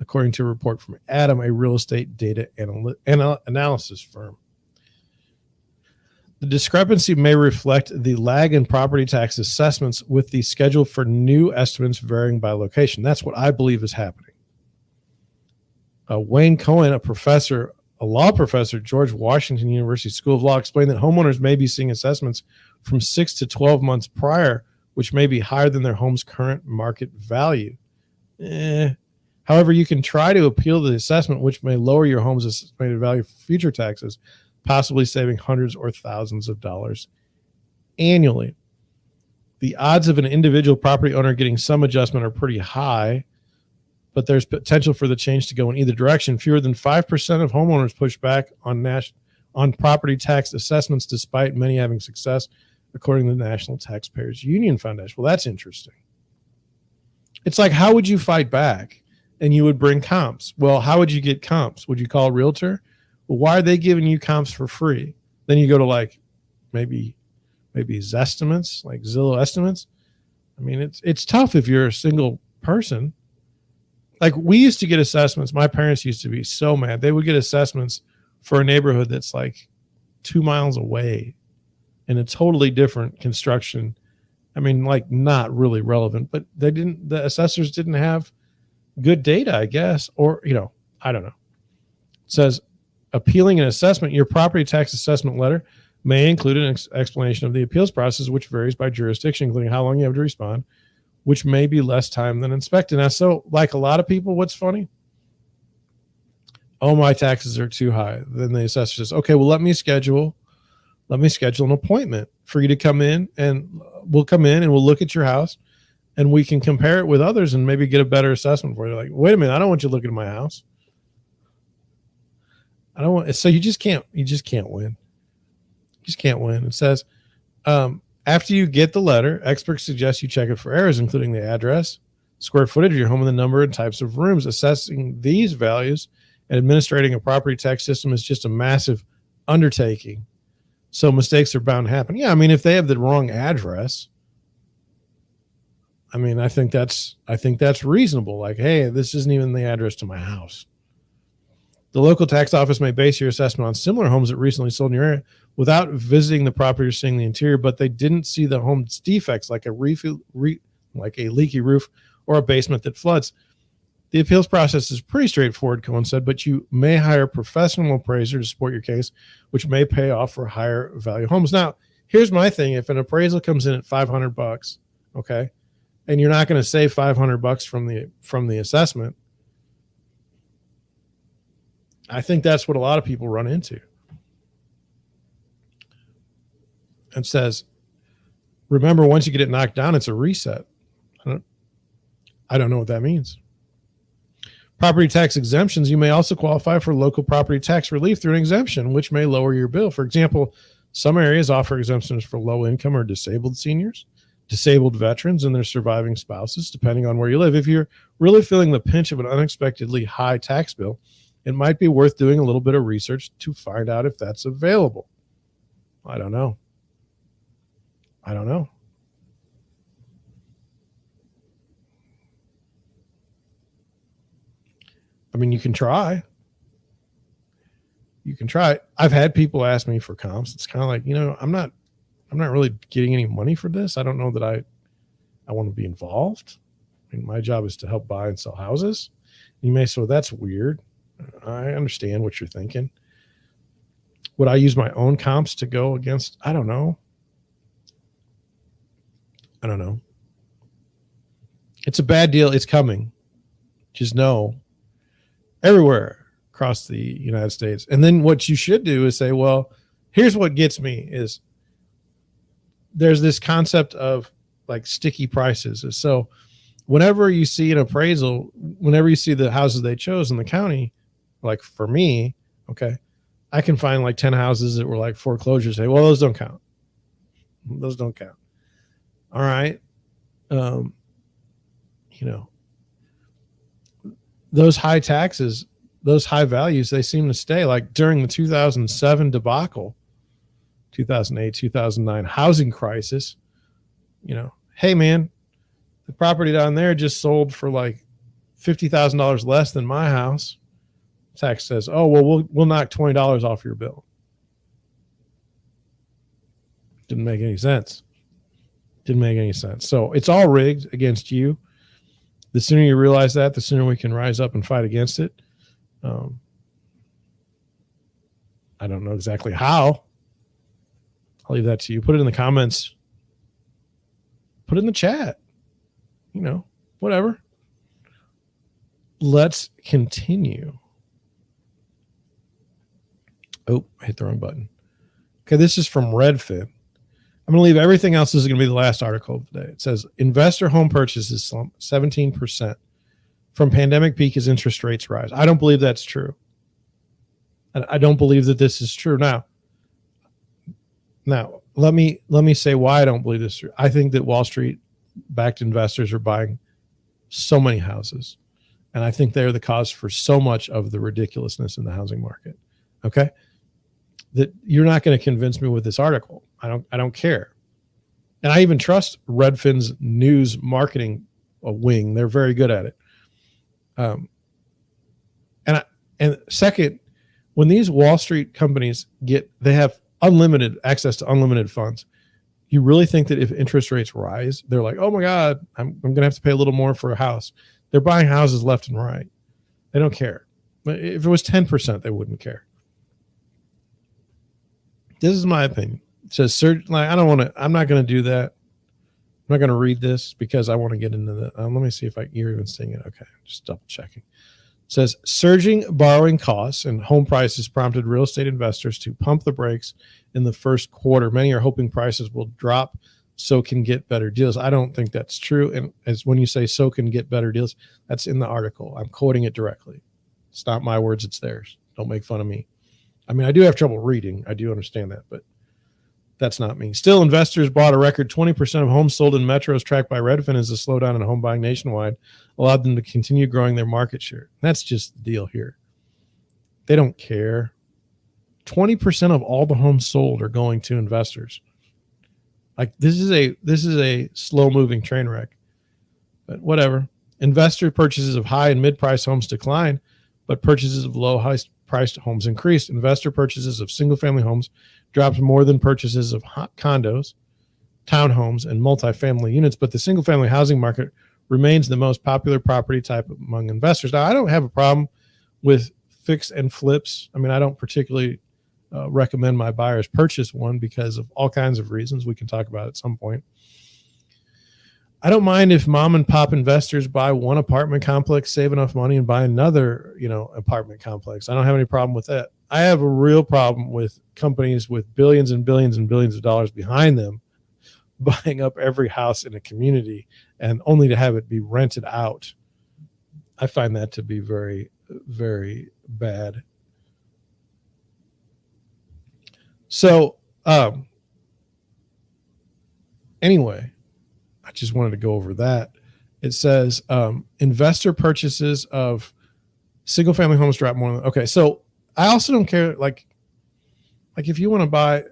according to a report from Adam, a real estate data analysis firm. The discrepancy may reflect the lag in property tax assessments with the schedule for new estimates varying by location. That's what I believe is happening. Wayne Cohen, a law professor at George Washington University School of Law, explained that homeowners may be seeing assessments from 6 to 12 months prior, which may be higher than their home's current market value. However, you can try to appeal the assessment, which may lower your home's estimated value for future taxes, possibly saving hundreds or thousands of dollars annually. The odds of an individual property owner getting some adjustment are pretty high, but there's potential for the change to go in either direction. Fewer than 5% of homeowners push back on property tax assessments, despite many having success, according to the National Taxpayers Union Foundation. Well, that's interesting. It's like, how would you fight back? And you would bring comps. Well, how would you get comps? Would you call a realtor? Well, why are they giving you comps for free? Then you go to like maybe Zestimates, like Zillow estimates. I mean, it's tough if you're a single person. Like, we used to get assessments. My parents used to be so mad. They would get assessments for a neighborhood that's like 2 miles away in a totally different construction. I mean, like, not really relevant, but the assessors didn't have good data, I guess, or, I don't know. It says, appealing an assessment, your property tax assessment letter may include an explanation of the appeals process, which varies by jurisdiction, including how long you have to respond, which may be less time than inspected. Now, so like a lot of people, what's funny? Oh, my taxes are too high. Then the assessor says, okay, well, let me schedule an appointment for you to come in, and we'll come in and we'll look at your house and we can compare it with others and maybe get a better assessment for you. Like, wait a minute, I don't want you looking at my house. So you just can't win. You just can't win. It says, after you get the letter, experts suggest you check it for errors, including the address, square footage of your home, and the number and types of rooms. Assessing these values and administrating a property tax system is just a massive undertaking. So mistakes are bound to happen. Yeah, I mean, if they have the wrong address, I mean, I think that's reasonable. Like, hey, this isn't even the address to my house. The local tax office may base your assessment on similar homes that recently sold in your area without visiting the property or seeing the interior, but they didn't see the home's defects, like a leaky roof or a basement that floods. The appeals process is pretty straightforward, Cohen said, but you may hire a professional appraiser to support your case, which may pay off for higher value homes. Now, here's my thing. If an appraisal comes in at $500, okay, and you're not going to save $500 from the assessment, I think that's what a lot of people run into. It says, remember, once you get it knocked down, it's a reset. I don't know what that means. Property tax exemptions. You may also qualify for local property tax relief through an exemption, which may lower your bill. For example, some areas offer exemptions for low income or disabled seniors, disabled veterans, and their surviving spouses, depending on where you live. If you're really feeling the pinch of an unexpectedly high tax bill, it might be worth doing a little bit of research to find out if that's available. I don't know. I mean, you can try. I've had people ask me for comps. It's kind of like, I'm not really getting any money for this. I don't know that I want to be involved. I mean, my job is to help buy and sell houses. You may say, well, that's weird. I understand what you're thinking. Would I use my own comps to go against? I don't know. It's a bad deal. It's coming. Just know, everywhere across the United States. And then what you should do is say, well, here's what gets me is there's this concept of like sticky prices. So whenever you see an appraisal, whenever you see the houses they chose in the county, like for me, okay, I can find like 10 houses that were like foreclosures. Say, well, those don't count. All right. Those high taxes, those high values, they seem to stay. Like during the 2007 debacle, 2008, 2009 housing crisis, hey man, the property down there just sold for like $50,000 less than my house. Tax says, oh, well, we'll knock $20 off your bill. Didn't make any sense. Didn't make any sense. So it's all rigged against you. The sooner you realize that, the sooner we can rise up and fight against it. I don't know exactly how. I'll leave that to you. Put it in the comments. Put it in the chat. Whatever. Let's continue. Oh, I hit the wrong button. Okay, this is from Redfin. I'm going to leave everything else. This is going to be the last article of the day. It says, investor home purchases slump 17% from pandemic peak as interest rates rise. I don't believe that's true. And I don't believe that this is true. Now, let me say why I don't believe this is true. I think that Wall Street backed investors are buying so many houses. And I think they're the cause for so much of the ridiculousness in the housing market. Okay? That you're not going to convince me with this article. I don't care. And I even trust Redfin's news marketing wing. They're very good at it. And second, when these Wall Street companies they have unlimited access to unlimited funds. You really think that if interest rates rise, they're like, oh my God, I'm going to have to pay a little more for a house. They're buying houses left and right. They don't care. But if it was 10%, they wouldn't care. This is my opinion. It says, I'm not going to do that. I'm not going to read this because I want to get into the, let me see if you're even seeing it. Okay. Just double checking. It says surging borrowing costs and home prices prompted real estate investors to pump the brakes in the first quarter. Many are hoping prices will drop so can get better deals. I don't think that's true. And as when you say so can get better deals, that's in the article. I'm quoting it directly. It's not my words. It's theirs. Don't make fun of me. I mean, I do have trouble reading. I do understand that, but that's not me. Still, investors bought a record 20% of homes sold in metros tracked by Redfin as the slowdown in home buying nationwide allowed them to continue growing their market share. That's just the deal here. They don't care. 20% of all the homes sold are going to investors. Like this is a slow moving train wreck, but whatever. Investor purchases of high and mid price homes decline, but purchases of low high priced homes increased. Investor purchases of single family homes dropped more than purchases of condos, townhomes, and multifamily units. But the single family housing market remains the most popular property type among investors. Now, I don't have a problem with fix and flips. I mean, I don't particularly recommend my buyers purchase one because of all kinds of reasons we can talk about at some point. I don't mind if mom and pop investors buy one apartment complex, save enough money, and buy another, apartment complex. I don't have any problem with that. I have a real problem with companies with billions and billions and billions of dollars behind them buying up every house in a community and only to have it be rented out. I find that to be very, very bad. So, anyway, I just wanted to go over that. It says investor purchases of single family homes drop more than, okay. So I also don't care. Like if you want to buy,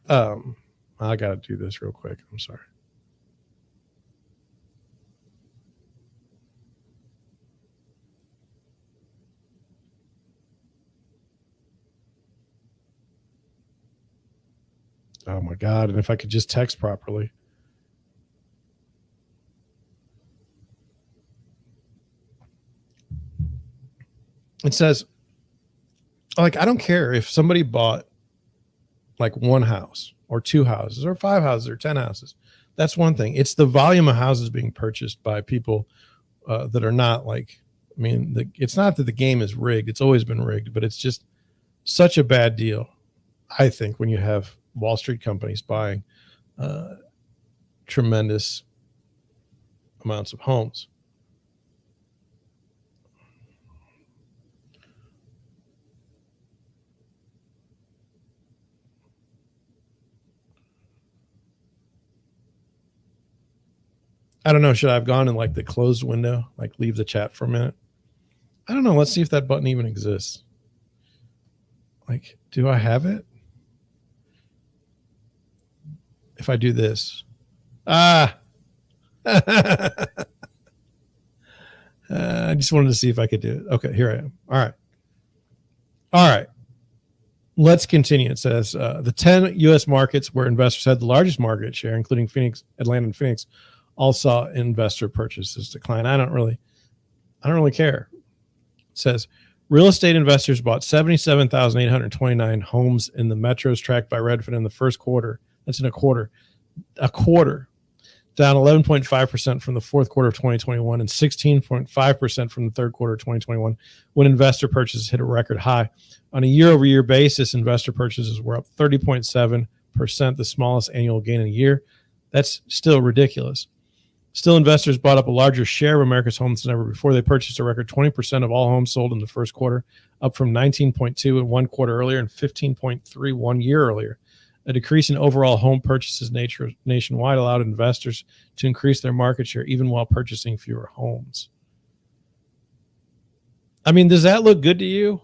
I got to do this real quick. I'm sorry. Oh my God. And if I could just text properly. It says, I don't care if somebody bought like one house or two houses or five houses or 10 houses. That's one thing. It's the volume of houses being purchased by people that are not it's not that the game is rigged. It's always been rigged, but it's just such a bad deal, I think, when you have Wall Street companies buying tremendous amounts of homes. I don't know. Should I have gone in like the closed window, like leave the chat for a minute? I don't know. Let's see if that button even exists. Like, do I have it? If I do this, I just wanted to see if I could do it. Okay, here I am. All right. Let's continue. It says the 10 U.S. markets where investors had the largest market share, including Phoenix, Atlanta, and Phoenix, all saw investor purchases decline. I don't really care. It says real estate investors bought 77,829 homes in the metros tracked by Redfin in the first quarter. That's in a quarter, down 11.5% from the fourth quarter of 2021 and 16.5% from the third quarter of 2021, when investor purchases hit a record high. On a year-over-year basis, investor purchases were up 30.7%, the smallest annual gain in a year. That's still ridiculous. Still, investors bought up a larger share of America's homes than ever before. They purchased a record 20% of all homes sold in the first quarter, up from 19.2 in one quarter earlier and 15.3 1 year earlier. A decrease in overall home purchases nationwide allowed investors to increase their market share even while purchasing fewer homes. I mean, does that look good to you?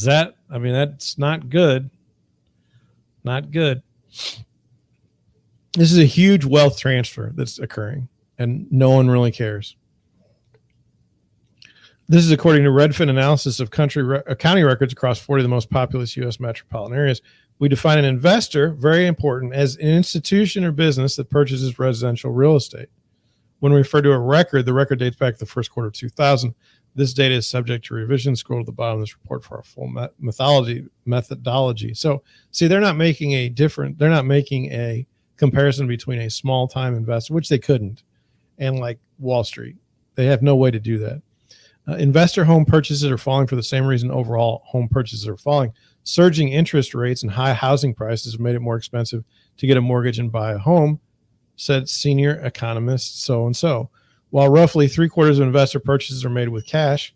That's not good. Not good. This is a huge wealth transfer that's occurring, and no one really cares. This is according to Redfin analysis of county records across 40 of the most populous U.S. metropolitan areas. We define an investor, very important, as an institution or business that purchases residential real estate. When we refer to a record, the record dates back to the first quarter of 2000. This data is subject to revision. Scroll to the bottom of this report for our full methodology. So, see, they're not making a comparison between a small-time investor, which they couldn't, and like Wall Street. They have no way to do that. Investor home purchases are falling for the same reason overall home purchases are falling. Surging interest rates and high housing prices have made it more expensive to get a mortgage and buy a home, said senior economist so-and-so. While roughly 3/4 of investor purchases are made with cash,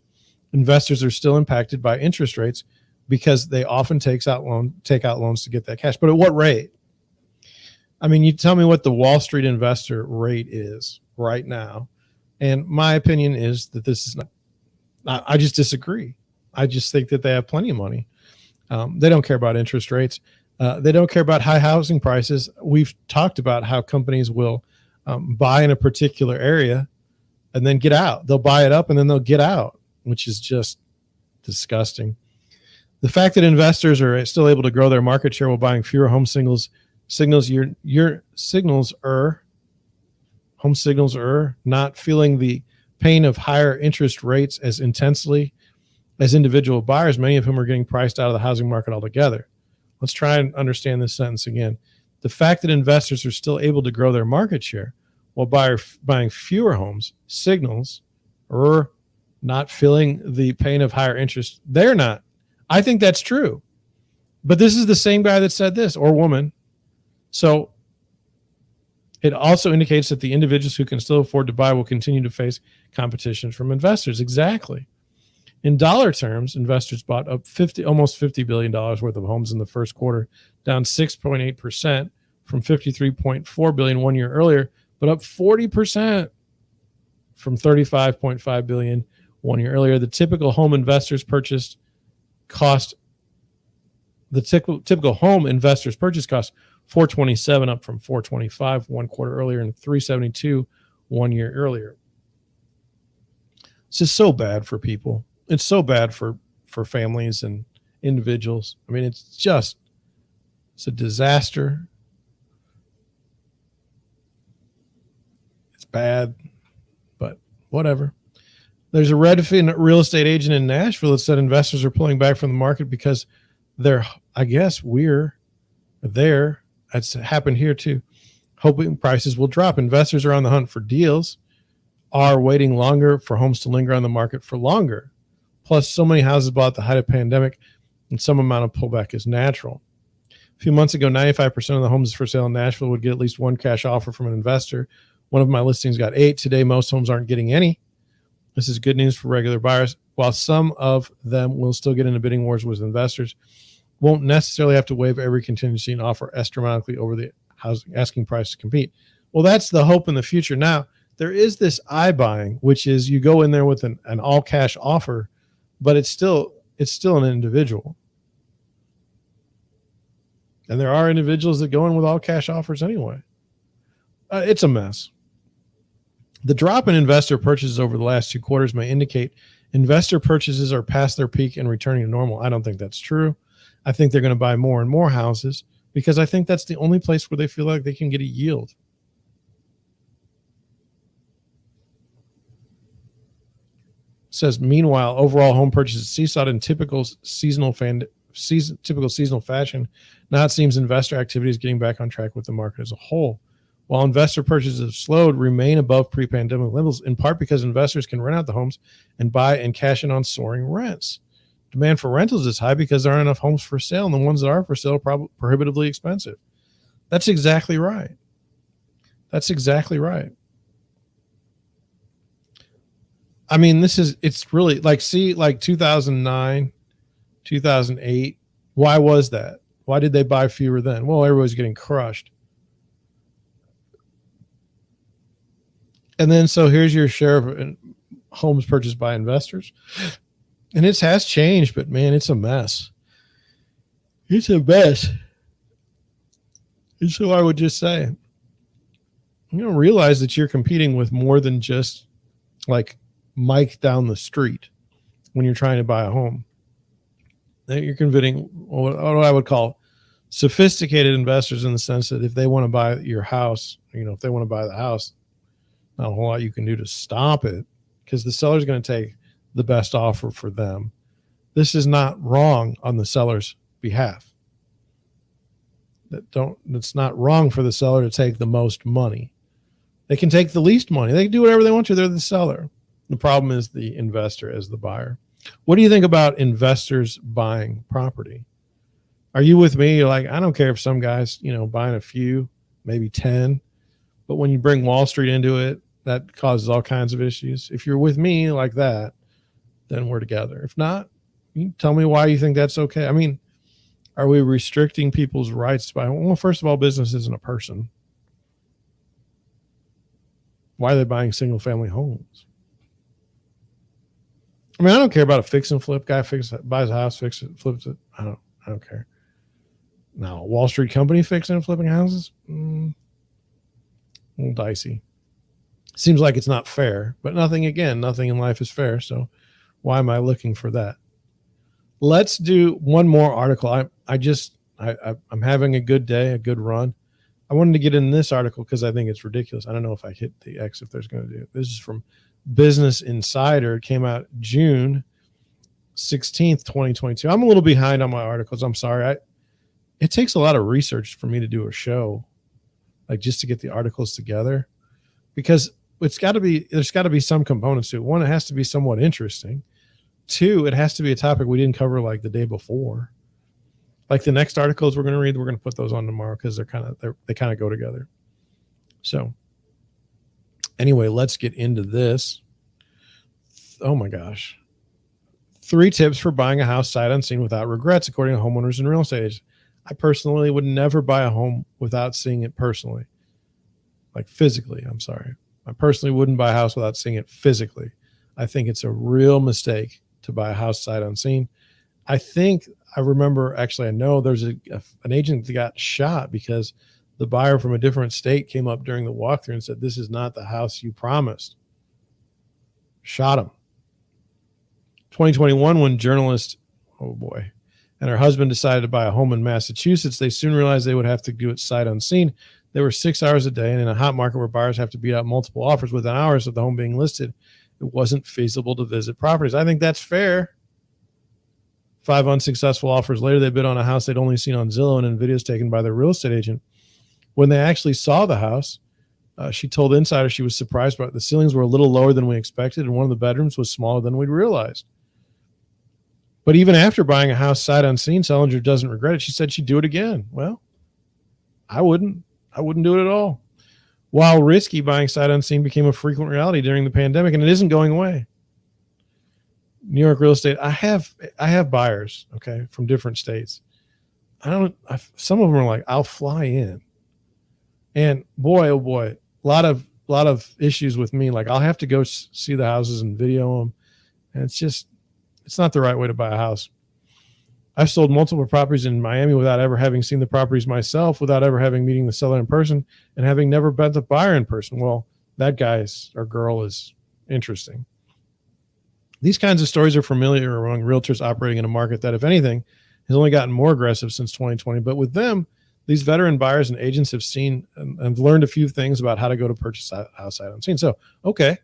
investors are still impacted by interest rates because they often take out loans to get that cash. But at what rate? I mean, you tell me what the Wall Street investor rate is right now. And my opinion is that this is not. I just disagree. I just think that they have plenty of money. They don't care about interest rates. They don't care about high housing prices. We've talked about how companies will buy in a particular area and then get out. They'll buy it up and then they'll get out, which is just disgusting. The fact that investors are still able to grow their market share while buying fewer home signals not feeling the pain of higher interest rates as intensely as individual buyers, many of whom are getting priced out of the housing market altogether. Let's try and understand this sentence again. The fact that investors are still able to grow their market share while buying fewer homes signals not feeling the pain of higher interest. They're not. I think that's true. But this is the same guy that said this, or woman. So it also indicates that the individuals who can still afford to buy will continue to face competition from investors. Exactly. In dollar terms, investors bought up almost $50 billion worth of homes in the first quarter, down 6.8% from $53.4 billion 1 year earlier, but up 40% from $35.5 billion 1 year earlier. The typical home investor's purchase cost $427, up from $425 1 quarter earlier, and $372 1 year earlier. It's just so bad for people. It's so bad for families and individuals. I mean, it's a disaster. It's bad, but whatever. There's a Redfin real estate agent in Nashville that said investors are pulling back from the market because we're there. That's happened here too. Hoping prices will drop. Investors are on the hunt for deals, are waiting longer for homes to linger on the market for longer. Plus, so many houses bought at the height of pandemic, and some amount of pullback is natural. A few months ago, 95% of the homes for sale in Nashville would get at least one cash offer from an investor. One of my listings got 8. Today, most homes aren't getting any. This is good news for regular buyers. While some of them will still get into bidding wars with investors, won't necessarily have to waive every contingency and offer astronomically over the housing asking price to compete. Well, that's the hope in the future. Now, there is this iBuying, which is you go in there with an all cash offer, but it's still an individual. And there are individuals that go in with all cash offers anyway. It's a mess. The drop in investor purchases over the last 2 quarters may indicate Investor purchases are past their peak and returning to normal. I don't think that's true. I think they're going to buy more and more houses because I think that's the only place where they feel like they can get a yield. It says, meanwhile, overall home purchases seesawed in typical seasonal fashion. Now it seems investor activity is getting back on track with the market as a whole. While investor purchases have slowed, remain above pre-pandemic levels, in part because investors can rent out the homes and buy and cash in on soaring rents. Demand for rentals is high because there aren't enough homes for sale, and the ones that are for sale are probably prohibitively expensive. That's exactly right. That's exactly right. I mean, it's really like 2009, 2008. Why was that? Why did they buy fewer then? Well, everybody's getting crushed. And then, so here's your share of homes purchased by investors. And it has changed, but man, it's a mess. It's a mess. And so I would just say, realize that you're competing with more than just like Mike down the street when you're trying to buy a home. That you're competing what I would call sophisticated investors, in the sense that if they want to buy your house, if they want to buy the house, not a whole lot you can do to stop it, because the seller's going to take the best offer for them. This is not wrong on the seller's behalf. It's not wrong for the seller to take the most money. They can take the least money. They can do whatever they want to. They're the seller. The problem is the investor as the buyer. What do you think about investors buying property? Are you with me? You're like, I don't care if some guys, buying a few, maybe 10, but when you bring Wall Street into it, that causes all kinds of issues. If you're with me like that, then we're together. If not, you tell me why you think that's okay. I mean, are we restricting people's rights to buy? Well, first of all, business isn't a person. Why are they buying single family homes? I mean, I don't care about a fix and flip guy. Buys a house, fixes it, flips it. I don't care. Now, a Wall Street company fixing and flipping houses, a little dicey. Seems like it's not fair, but nothing in life is fair. So why am I looking for that? Let's do one more article. I'm having a good day, a good run. I wanted to get in this article because I think it's ridiculous. I don't know if I hit the X if there's going to do it. This is from Business Insider. It came out June 16th, 2022. I'm a little behind on my articles. I'm sorry. It takes a lot of research for me to do a show, like just to get the articles together, because there's got to be some components to it. One, it has to be somewhat interesting. Two, it has to be a topic we didn't cover like the day before. Like the next articles we're going to read, we're going to put those on tomorrow because they kind of go together. So anyway, let's get into this. Oh my gosh. 3 tips for buying a house sight unseen without regrets, according to homeowners and real estate agents. I personally would never buy a home without seeing it personally. Like physically, I'm sorry. I personally wouldn't buy a house without seeing it physically. I think it's a real mistake to buy a house sight unseen. I know there's an agent that got shot because the buyer from a different state came up during the walkthrough and said, "This is not the house you promised." Shot him. 2021, when journalist, and her husband decided to buy a home in Massachusetts, they soon realized they would have to do it sight unseen. They were 6 hours a day, and in a hot market where buyers have to beat out multiple offers within hours of the home being listed, it wasn't feasible to visit properties. I think that's fair. 5 unsuccessful offers later, they bid on a house they'd only seen on Zillow and in videos taken by their real estate agent. When they actually saw the house, she told Insider she was surprised by it. The ceilings were a little lower than we expected, and one of the bedrooms was smaller than we'd realized. But even after buying a house sight unseen, Selinger doesn't regret it. She said she'd do it again. Well, I wouldn't do it at all. While risky, buying sight unseen became a frequent reality during the pandemic, and it isn't going away. New York real estate. I have buyers, okay, from different states. Some of them are like, I'll fly in. And boy, oh boy, a lot of issues with me. Like I'll have to go see the houses and video them. And it's not the right way to buy a house. I've sold multiple properties in Miami without ever having seen the properties myself, without ever having meeting the seller in person, and having never met the buyer in person. Well, that guy or girl is interesting. These kinds of stories are familiar among realtors operating in a market that, if anything, has only gotten more aggressive since 2020. But with them, these veteran buyers and agents have seen and learned a few things about how to go to purchase a house sight unseen. So, okay,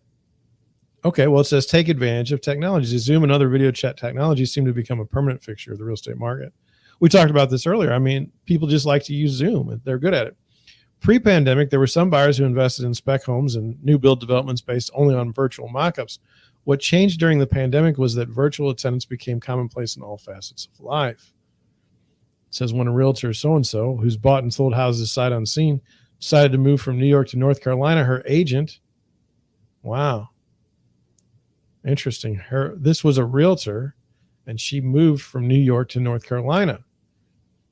well, it says take advantage of technologies. Zoom and other video chat technologies seem to become a permanent fixture of the real estate market. We talked about this earlier. I mean, people just like to use Zoom. They're good at it. Pre-pandemic, there were some buyers who invested in spec homes and new build developments based only on virtual mock-ups. What changed during the pandemic was that virtual attendance became commonplace in all facets of life. It says when a realtor so-and-so, who's bought and sold houses sight unseen, decided to move from New York to North Carolina, her agent, wow, interesting. This was a realtor, and she moved from New York to North Carolina.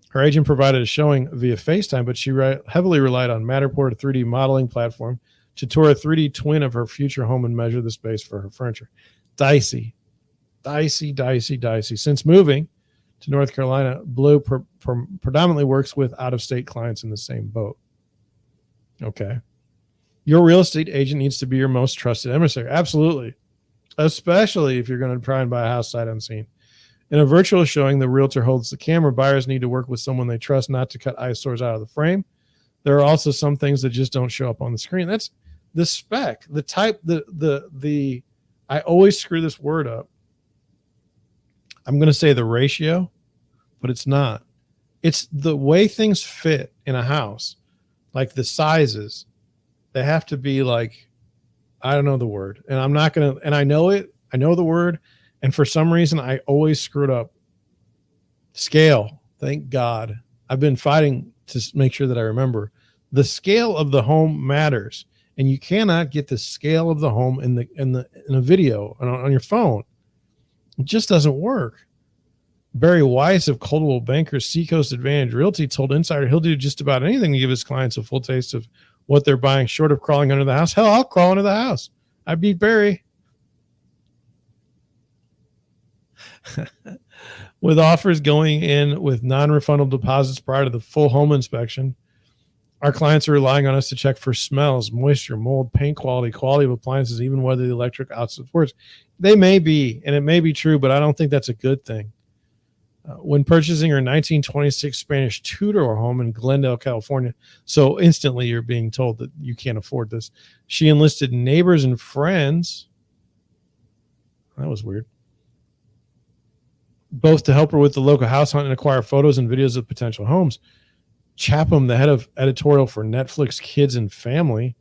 Her agent provided a showing via FaceTime, but she heavily relied on Matterport, a 3D modeling platform, to tour a 3D twin of her future home and measure the space for her furniture. Dicey. Since moving to North Carolina, Blue predominantly works with out-of-state clients in the same boat. Okay. Your real estate agent needs to be your most trusted emissary. Absolutely. Especially if you're going to try and buy a house sight unseen. In a virtual showing, the realtor holds the camera. Buyers need to work with someone they trust not to cut eyesores out of the frame. There are also some things that just don't show up on the screen. That's the spec, the type, I always screw this word up. I'm going to say the ratio, but it's not. It's the way things fit in a house, like the sizes. They have to be like, I don't know the word, and I'm not going to, and I know it. I know the word. And for some reason, I always screwed up. Scale. Thank God. I've been fighting to make sure that I remember. The scale of the home matters, and you cannot get the scale of the home in a video on your phone. It just doesn't work. Barry Weiss of Coldwell Banker Seacoast Advantage Realty told Insider he'll do just about anything to give his clients a full taste of what they're buying, short of crawling under the house. Hell, I'll crawl under the house. I beat Barry. With offers going in with non-refundable deposits prior to the full home inspection, our clients are relying on us to check for smells, moisture, mold, paint quality of appliances, even whether the electric outlet works. They may be, and it may be true, but I don't think that's a good thing. When purchasing her 1926 Spanish two-door home in Glendale, California, so instantly you're being told that you can't afford this, she enlisted neighbors and friends. That was weird. Both to help her with the local house hunt and acquire photos and videos of potential homes. Chapham, the head of editorial for Netflix Kids and Family,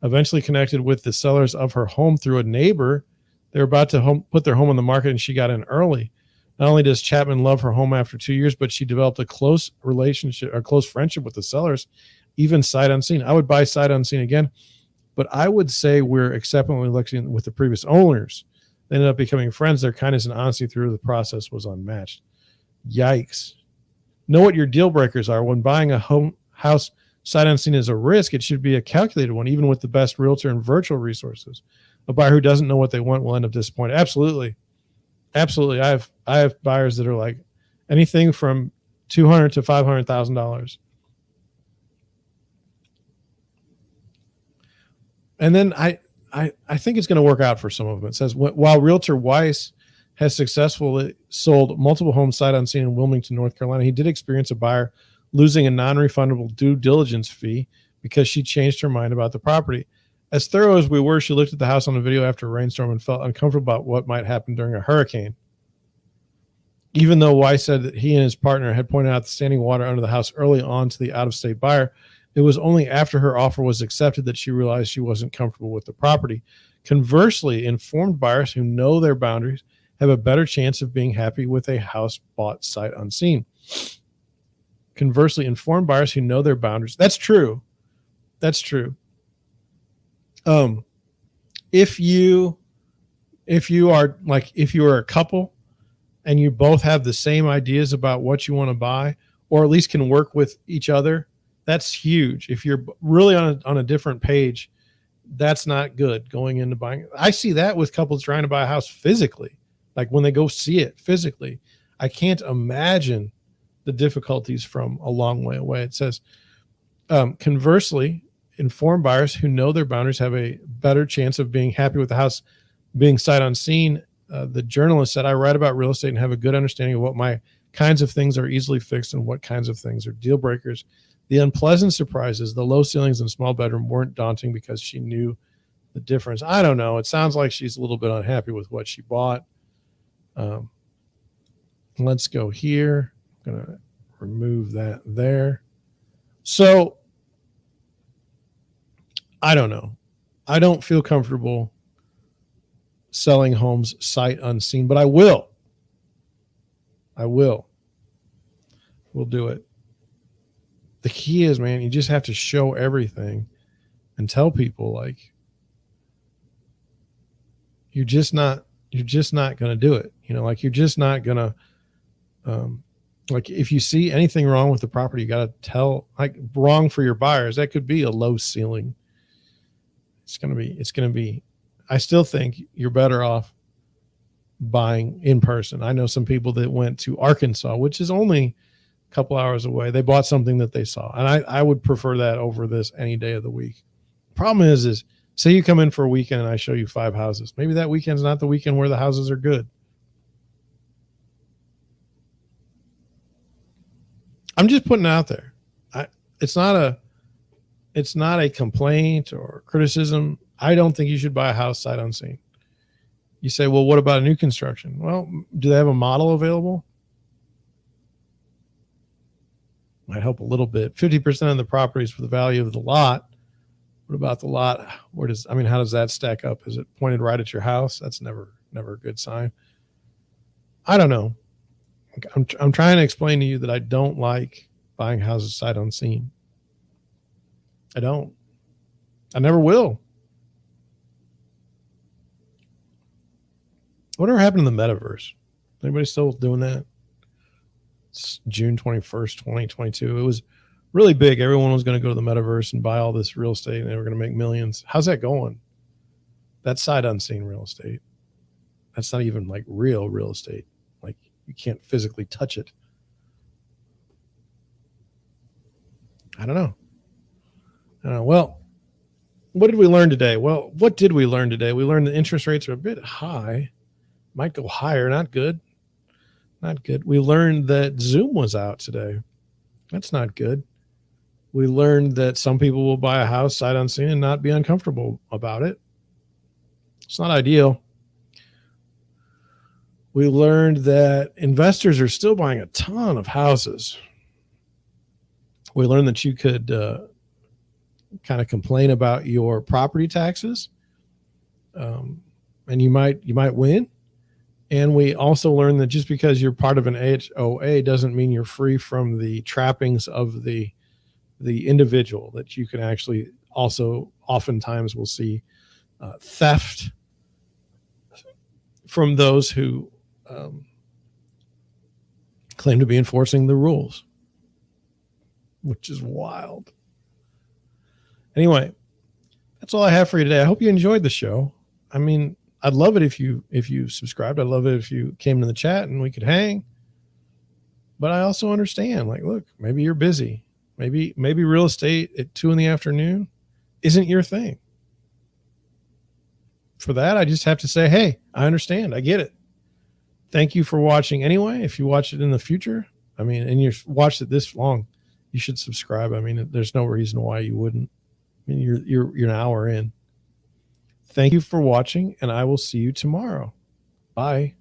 eventually connected with the sellers of her home through a neighbor. They were about to put their home on the market, and she got in early. Not only does Chapman love her home after 2 years, but she developed a close relationship or close friendship with the sellers, even sight unseen. I would buy sight unseen again, but I would say we're exceptionally lucky with the previous owners. They ended up becoming friends. Their kindness and honesty through the process was unmatched. Yikes. Know what your deal breakers are. When buying a house sight unseen is a risk, it should be a calculated one, even with the best realtor and virtual resources. A buyer who doesn't know what they want will end up disappointed. Absolutely. I have buyers that are like anything from $200,000 to $500,000. And then I think it's going to work out for some of them. It says, while Realtor Weiss has successfully sold multiple homes sight unseen in Wilmington, North Carolina, he did experience a buyer losing a non-refundable due diligence fee because she changed her mind about the property. As thorough as we were, she looked at the house on a video after a rainstorm and felt uncomfortable about what might happen during a hurricane. Even though Weiss said that he and his partner had pointed out the standing water under the house early on to the out-of-state buyer, it was only after her offer was accepted that she realized she wasn't comfortable with the property. Conversely, informed buyers who know their boundaries have a better chance of being happy with a house bought sight unseen. Conversely, informed buyers who know their boundaries. That's true. If you are a couple and you both have the same ideas about what you want to buy, or at least can work with each other, that's huge. If you're really on a different page, that's not good going into buying. I see that with couples trying to buy a house physically, like when they go see it physically. I can't imagine the difficulties from a long way away. It says, conversely, informed buyers who know their boundaries have a better chance of being happy with the house being sight unseen, the journalist said, I write about real estate and have a good understanding of what my kinds of things are easily fixed and what kinds of things are deal breakers. The unpleasant surprises, the low ceilings and small bedroom weren't daunting because she knew the difference. I don't know. It sounds like she's a little bit unhappy with what she bought. Let's go here. I'm going to remove that there. So I don't know. I don't feel comfortable selling homes sight unseen, but I will. We'll do it. The key is, man, you just have to show everything and tell people, like, you're just not going to do it. Like, you're just not going to, like, if you see anything wrong with the property, you got to tell, like, wrong for your buyers. That could be a low ceiling. It's going to be, I still think you're better off buying in person. I know some people that went to Arkansas, which is only a couple hours away. They bought something that they saw. And I would prefer that over this any day of the week. Problem is say you come in for a weekend and I show you 5 houses. Maybe that weekend's not the weekend where the houses are good. I'm just putting it out there. It's not a complaint or criticism. I don't think you should buy a house sight unseen. You say, well, what about a new construction? Well, do they have a model available? Might help a little bit. 50% of the properties for the value of the lot. What about the lot? How does that stack up? Is it pointed right at your house? That's never a good sign. I don't know. I'm trying to explain to you that I don't like buying houses sight unseen. I don't. I never will. Whatever happened to the metaverse? Anybody still doing that? It's June 21st, 2022. It was really big. Everyone was going to go to the metaverse and buy all this real estate and they were going to make millions. How's that going? That's sight unseen real estate. That's not even like real estate. Like, you can't physically touch it. I don't know. Well, what did we learn today? Well, what did we learn today? We learned that interest rates are a bit high. Might go higher. Not good. We learned that Zoom was out today. That's not good. We learned that some people will buy a house sight unseen and not be uncomfortable about it. It's not ideal. We learned that investors are still buying a ton of houses. We learned that you could kind of complain about your property taxes, and you might win. And we also learned that just because you're part of an HOA doesn't mean you're free from the trappings of the individual, that you can actually also oftentimes will see theft from those who claim to be enforcing the rules, which is wild. Anyway, that's all I have for you today. I hope you enjoyed the show. I mean, I'd love it if you subscribed. I'd love it if you came to the chat and we could hang. But I also understand, like, look, maybe you're busy. Maybe real estate at 2 p.m. isn't your thing. For that, I just have to say, hey, I understand. I get it. Thank you for watching anyway. If you watch it in the future, and you've watched it this long, you should subscribe. There's no reason why you wouldn't. You're an hour in. Thank you for watching, and I will see you tomorrow. Bye.